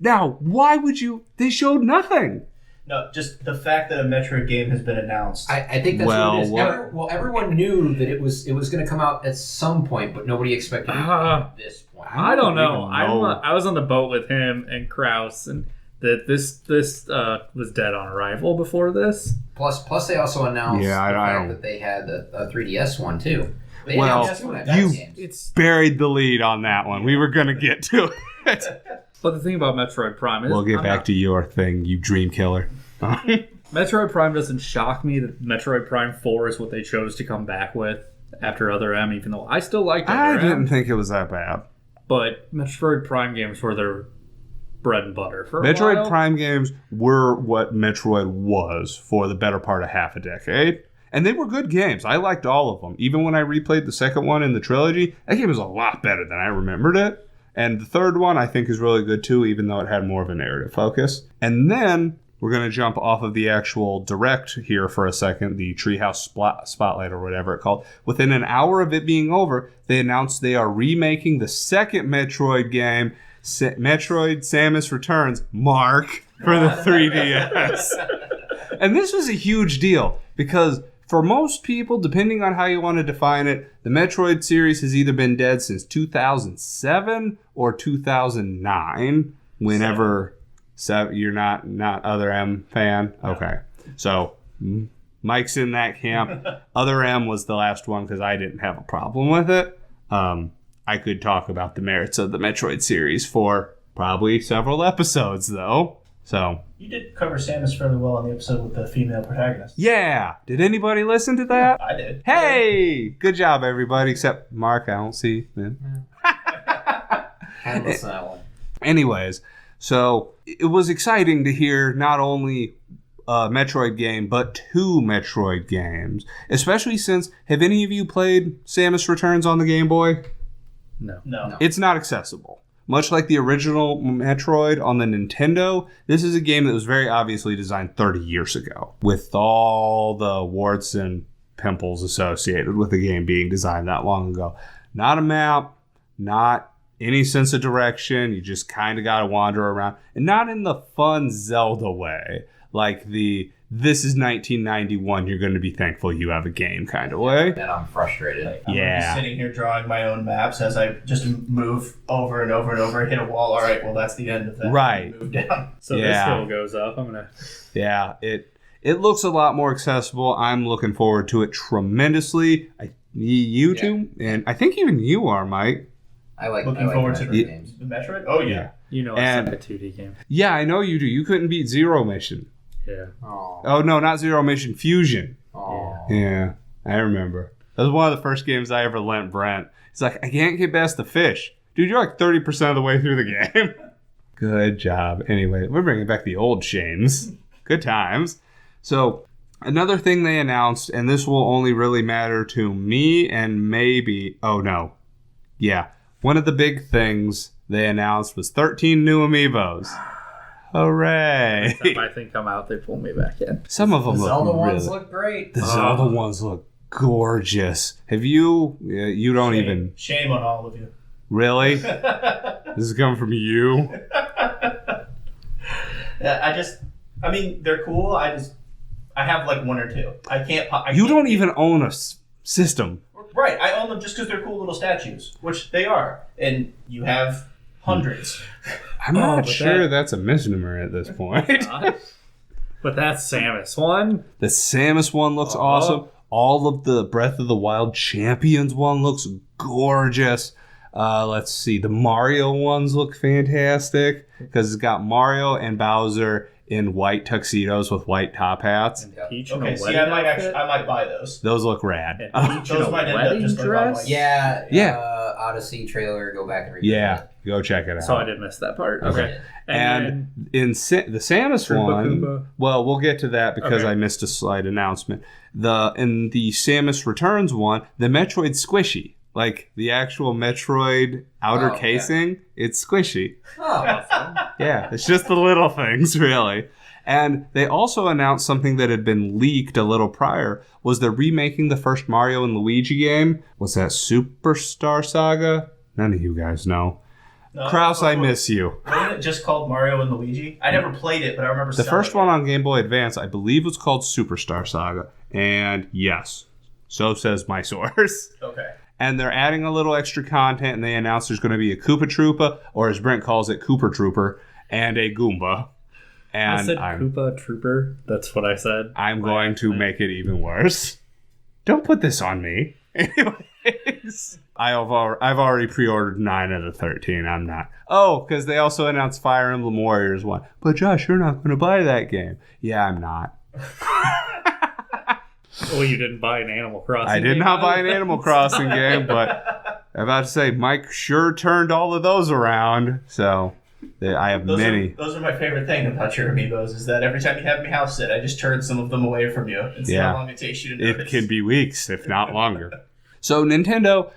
Now, why would you? They showed nothing. No, just the fact that a Metroid game has been announced. I think that's what it is. Everyone knew that it was going to come out at some point, but nobody expected it at this point. I don't know. even know. I was on the boat with him and Kraus, and that this was dead on arrival before this. Plus they also announced Yeah, I fact don't- that they had a 3DS one too. They Well, announced two you- games. It's Buried the lead on that one. We were going to get to it. but the thing about Metroid Prime is We'll get back to your thing, you dream killer. Metroid Prime doesn't shock me that Metroid Prime 4 is what they chose to come back with after Other M, even though I still liked Other I M. didn't think it was that bad. But Metroid Prime games were their bread and butter for a Metroid while. Prime games were what Metroid was for the better part of half a decade. And they were good games. I liked all of them. Even when I replayed the second one in the trilogy, that game was a lot better than I remembered it. And the third one I think is really good too, even though it had more of a narrative focus. And then we're going to jump off of the actual direct here for a second, the Treehouse Spotlight or whatever it's called. Within an hour of it being over, they announced they are remaking the second Metroid game, Metroid Samus Returns, Mark, for the 3DS. And this was a huge deal because for most people, depending on how you want to define it, the Metroid series has either been dead since 2007 or 2009, whenever... So you're not Other M fan? Okay. So Mike's in that camp. Other M was the last one because I didn't have a problem with it. I could talk about the merits of the Metroid series for probably several episodes, though. So You did cover Samus fairly well on the episode with the female protagonist. yeah. Did anybody listen to that? I did. Hey! Good job, everybody, except Mark. I don't see him. Had to listen to that one. Anyways, so it was exciting to hear not only a Metroid game, but two Metroid games. Especially since, have any of you played Samus Returns on the Game Boy? No. No. It's not accessible. Much like the original Metroid on the Nintendo, this is a game that was very obviously designed 30 years ago, with all the warts and pimples associated with the game being designed that long ago. Not a map, not any sense of direction. You just kind of got to wander around. And not in the fun Zelda way, like the this is 1991, you're going to be thankful you have a game kind of way. And I'm frustrated. I'm gonna Yeah. be sitting here drawing my own maps as I just move over and over and over, hit a wall. All right, well, that's the end of that. Right. Move down. So Yeah. this hill goes up. I'm gonna. Yeah, it looks a lot more accessible. I'm looking forward to it tremendously. You two, and I think even you are, Mike. Looking forward to Metroid it. games. The Metroid? Oh, yeah. You know, I And- suck at 2D game. Yeah, I know you do. You couldn't beat Zero Mission. Yeah. Oh. Oh, no, not Zero Mission, Fusion. Oh. Yeah, I remember. That was one of the first games I ever lent Brent. He's like, I can't get past the fish. Dude, you're like 30% of the way through the game. Good job. Anyway, we're bringing back the old shames. Good times. So, another thing they announced, and this will only really matter to me and maybe... Oh, no. Yeah. One of the big things they announced was 13 new amiibos. Hooray. Every time I think I'm out, they pull me back in. Some of them The look Zelda really... ones look great. The Zelda ones look gorgeous. Have you... You don't Shame. even... Shame on all of you. Really? This is coming from you? Yeah, I mean, they're cool. I have like one or two. I can't. You don't even own a system. Right, I own them just because they're cool little statues, which they are, and you have hundreds. I'm Oh, not but sure that- that's a misnomer at this point. But that's Samus one. The Samus one looks Oh. awesome. All of the Breath of the Wild Champions one looks gorgeous. Let's see. The Mario ones look fantastic because it's got Mario and Bowser in white tuxedos with white top hats. And Peach in Okay, a see, wedding outfit. I might buy those. Those look rad. And Peach in Those a might end up wedding just like on, dress. like- Yeah. Odyssey trailer. Go back and read Yeah, go check it out. So I did miss that part. Okay. And in the Samus Koopa one, Koopa. well, we'll get to that because Okay. I missed a slight announcement. In the Samus Returns one, the Metroid Squishy, like the actual Metroid outer Oh, yeah. casing, it's squishy. Oh, Yeah, it's just the little things, really. And they also announced something that had been leaked a little prior, was they're remaking the first Mario and Luigi game. What's that, Superstar Saga? None of you guys know. No, Kraus, I miss you. Wasn't it just called Mario and Luigi? I never played it, but I remember The selling first it. one on Game Boy Advance, I believe, was called Superstar Saga. And yes, so says my source. Okay. And they're adding a little extra content, and they announced there's going to be a Koopa Troopa, or as Brent calls it, Cooper Trooper, and a Goomba. And I said Koopa Trooper. That's what I said. I'm going to make it even worse. Don't put this on me. Anyways, I've already pre-ordered 9 out of 13. I'm not. Oh, because they also announced Fire Emblem Warriors 1. But Josh, you're not going to buy that game. Yeah, I'm not. Oh, you didn't buy an Animal Crossing I did game not buy an either. Animal Crossing game, but I'm about to say Mike sure turned all of those around. So I have many. Those are my favorite thing about your amiibos, is that every time you have me house sit, I just turn some of them away from you and see Yeah. how long it takes you to It notice. can be weeks, if not longer. So Nintendo,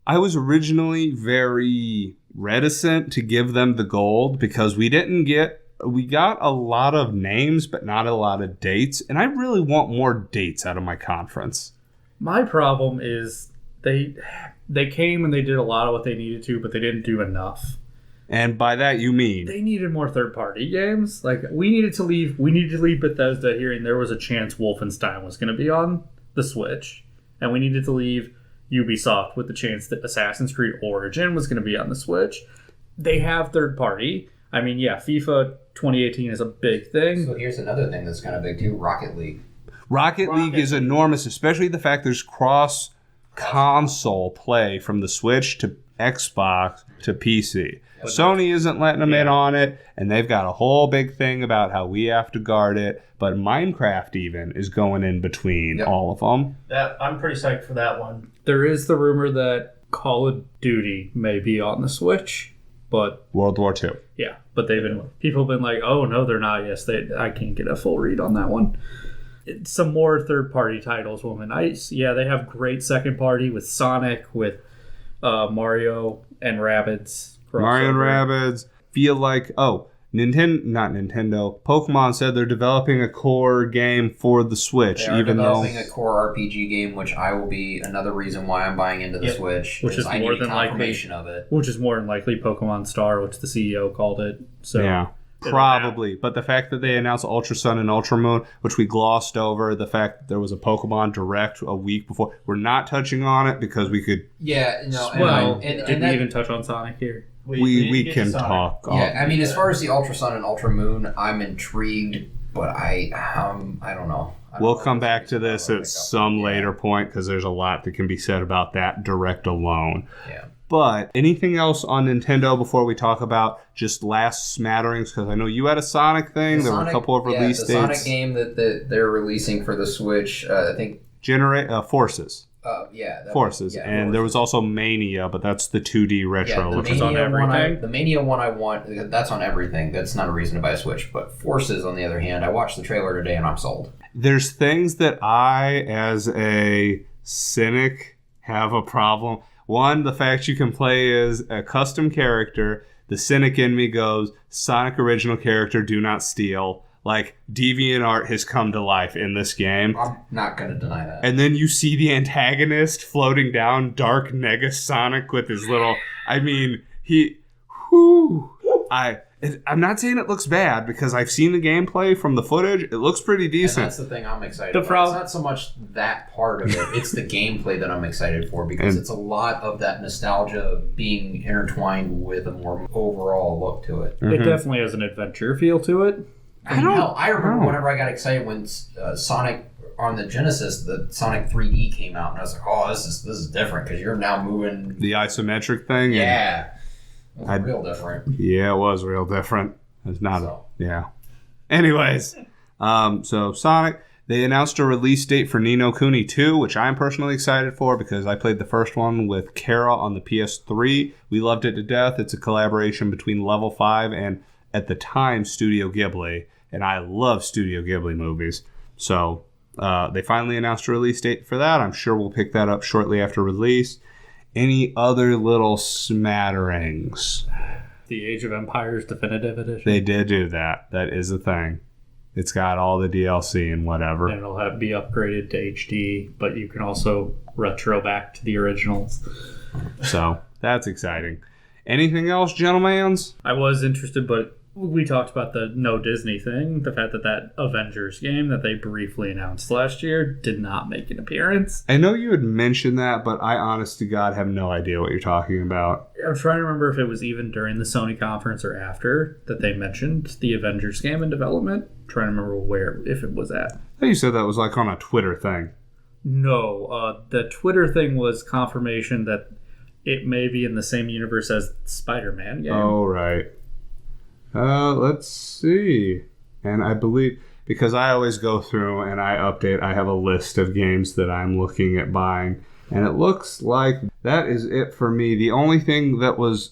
I was originally very reticent to give them the gold because we got a lot of names, but not a lot of dates. And I really want more dates out of my conference. My problem is they came and they did a lot of what they needed to, but they didn't do enough. And by that, you mean? They needed more third-party games. Like, we needed to leave Bethesda hearing there was a chance Wolfenstein was going to be on the Switch. And we needed to leave Ubisoft with the chance that Assassin's Creed Origin was going to be on the Switch. They have third-party. I mean, yeah, FIFA 2018 is a big thing. So here's another thing that's kind of big too: Rocket League. Rocket League is enormous, especially the fact there's cross-console play from the Switch to Xbox to PC. Sony isn't letting them in on it, and they've got a whole big thing about how we have to guard it. But Minecraft even is going in between all of them. I'm pretty psyched for that one. There is the rumor that Call of Duty may be on the Switch, but World War II. yeah, but people have been like, oh no, they're not. Yes, I can't get a full read on that one. Some more third-party titles will be nice. Yeah, they have great second-party with Sonic, with Mario and Rabbids. Mario and crossover. Rabbids feel like, Nintendo. Pokemon said they're developing a core game for the Switch, They are even though developing a core RPG game, which I will be another reason why I'm buying into the Yep. Switch. Which is I more need than likely- confirmation of it. Which is more than likely Pokemon Star, which the CEO called it. So yeah, probably. But the fact that they announced Ultra Sun and Ultra Moon, which we glossed over, the fact that there was a Pokemon Direct a week before, we're not touching on it because we could. Yeah, no, Well, and did we that- even touch on Sonic here? We get can to Sonic. talk. Yeah, I mean, as far as the Ultra Sun and Ultra Moon, I'm intrigued, but I don't know. I don't We'll know come if back it's to this something I'll at pick up. some Yeah. later point because there's a lot that can be said about that Direct alone. Yeah. But anything else on Nintendo before we talk about just last smatterings? Because I know you had a Sonic thing. The There were a Sonic- couple of release the Sonic dates. game that they're releasing for the Switch, I think. Forces. Forces. And there was also Mania, but that's the 2D retro. the which is on Mania one everything? the Mania one I want. That's on everything. That's not a reason to buy a Switch. But Forces, on the other hand, I watched the trailer today and I'm sold. There's things that I, as a cynic, have a problem. One, the fact you can play as a custom character. The cynic in me goes, Sonic original character, do not steal. Like, DeviantArt has come to life in this game. I'm not going to deny that. And then you see the antagonist floating down Dark Negasonic with his little... I mean, I'm not saying it looks bad because I've seen the gameplay from the footage. It looks pretty And decent. that's the thing I'm excited The about. problem- It's not so much that part of it. It's the gameplay that I'm excited for because And- it's a lot of that nostalgia being intertwined with a more overall look to it. It definitely has an adventure feel to it. I mean, hell, I remember know. whenever I got excited when Sonic on the Genesis, the Sonic 3D came out, and I was like, "Oh, this is different because you're now moving." The isometric thing. Yeah, it was real different. Yeah, it was real different. It's not. So. Yeah. Anyways, so Sonic, they announced a release date for Ni no Kuni 2, which I'm personally excited for because I played the first one with Kara on the PS3. We loved it to death. It's a collaboration between Level 5 and, at the time, Studio Ghibli. And I love Studio Ghibli movies. So they finally announced a release date for that. I'm sure we'll pick that up shortly after release. any other little smatterings. The Age of Empires Definitive Edition. They did do that. That is a thing. It's got all the DLC and whatever. And it'll be upgraded to HD, but you can also retro back to the originals. So that's exciting. Anything else, gentlemans? I was interested, but we talked about the no Disney thing. The fact that Avengers game that they briefly announced last year did not make an appearance. I know you had mentioned that, but I honest to God have no idea what you're talking about. I'm trying to remember if it was even during the Sony conference or after that they mentioned the Avengers game in development. I'm trying to remember if it was at. I thought you said that was like on a Twitter thing. No, the Twitter thing was confirmation that it may be in the same universe as the Spider-Man game. Oh, right. Let's see. And I believe, because I always go through and I update, I have a list of games that I'm looking at buying. And it looks like that is it for me. The only thing that was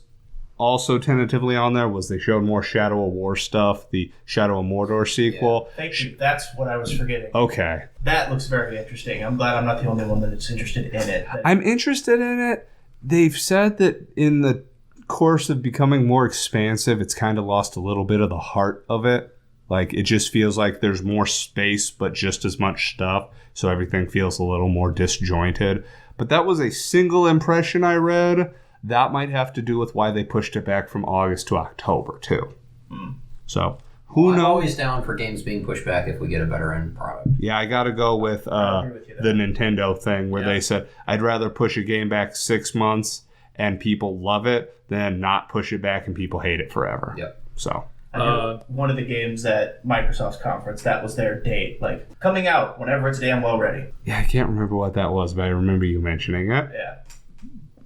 also tentatively on there was they showed more Shadow of War stuff, the Shadow of Mordor sequel. Yeah, thank you. That's what I was forgetting. Okay. That looks very interesting. I'm glad I'm not the only one that's interested in it. I'm interested in it. They've said that in the course of becoming more expansive, it's kind of lost a little bit of the heart of it. Like, it just feels like there's more space, but just as much stuff. So everything feels a little more disjointed. But that was a single impression I read. That might have to do with why they pushed it back from August to October, too. So, who knows? I'm always down for games being pushed back if we get a better end product. Yeah, I got to go with, with you the Nintendo thing where they said, I'd rather push a game back 6 months and people love it than not push it back and people hate it forever. Yep. So, one of the games at Microsoft's conference, that was their date. Like, coming out whenever it's damn well ready. yeah, I can't remember what that was, but I remember you mentioning it. Yeah.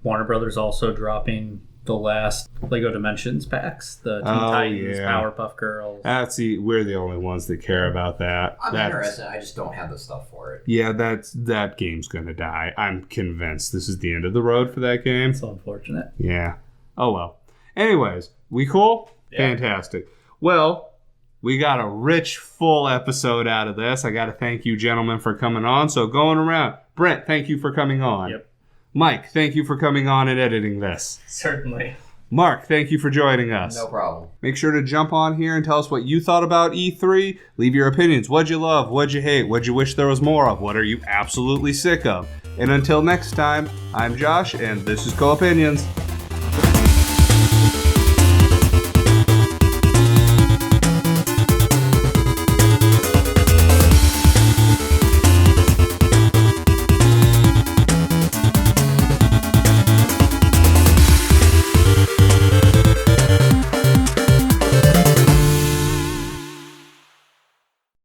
Warner Brothers also dropping the last Lego Dimensions packs, the Teen Titans, yeah. Powerpuff Girls. We're the only ones that care about that. I'm interested. I just don't have the stuff for it. Yeah, that game's gonna die. I'm convinced this is the end of the road for that game. So unfortunate. Yeah. Oh well. Anyways, we cool? Yeah. Fantastic. Well, we got a rich, full episode out of this. I got to thank you, gentlemen, for coming on. So going around, Brent, thank you for coming on. Yep. Mike, thank you for coming on and editing this. Certainly. Mark, thank you for joining us. No problem. Make sure to jump on here and tell us what you thought about E3. Leave your opinions. What'd you love? What'd you hate? What'd you wish there was more of? What are you absolutely sick of? And until next time, I'm Josh, and this is Co-Opinions.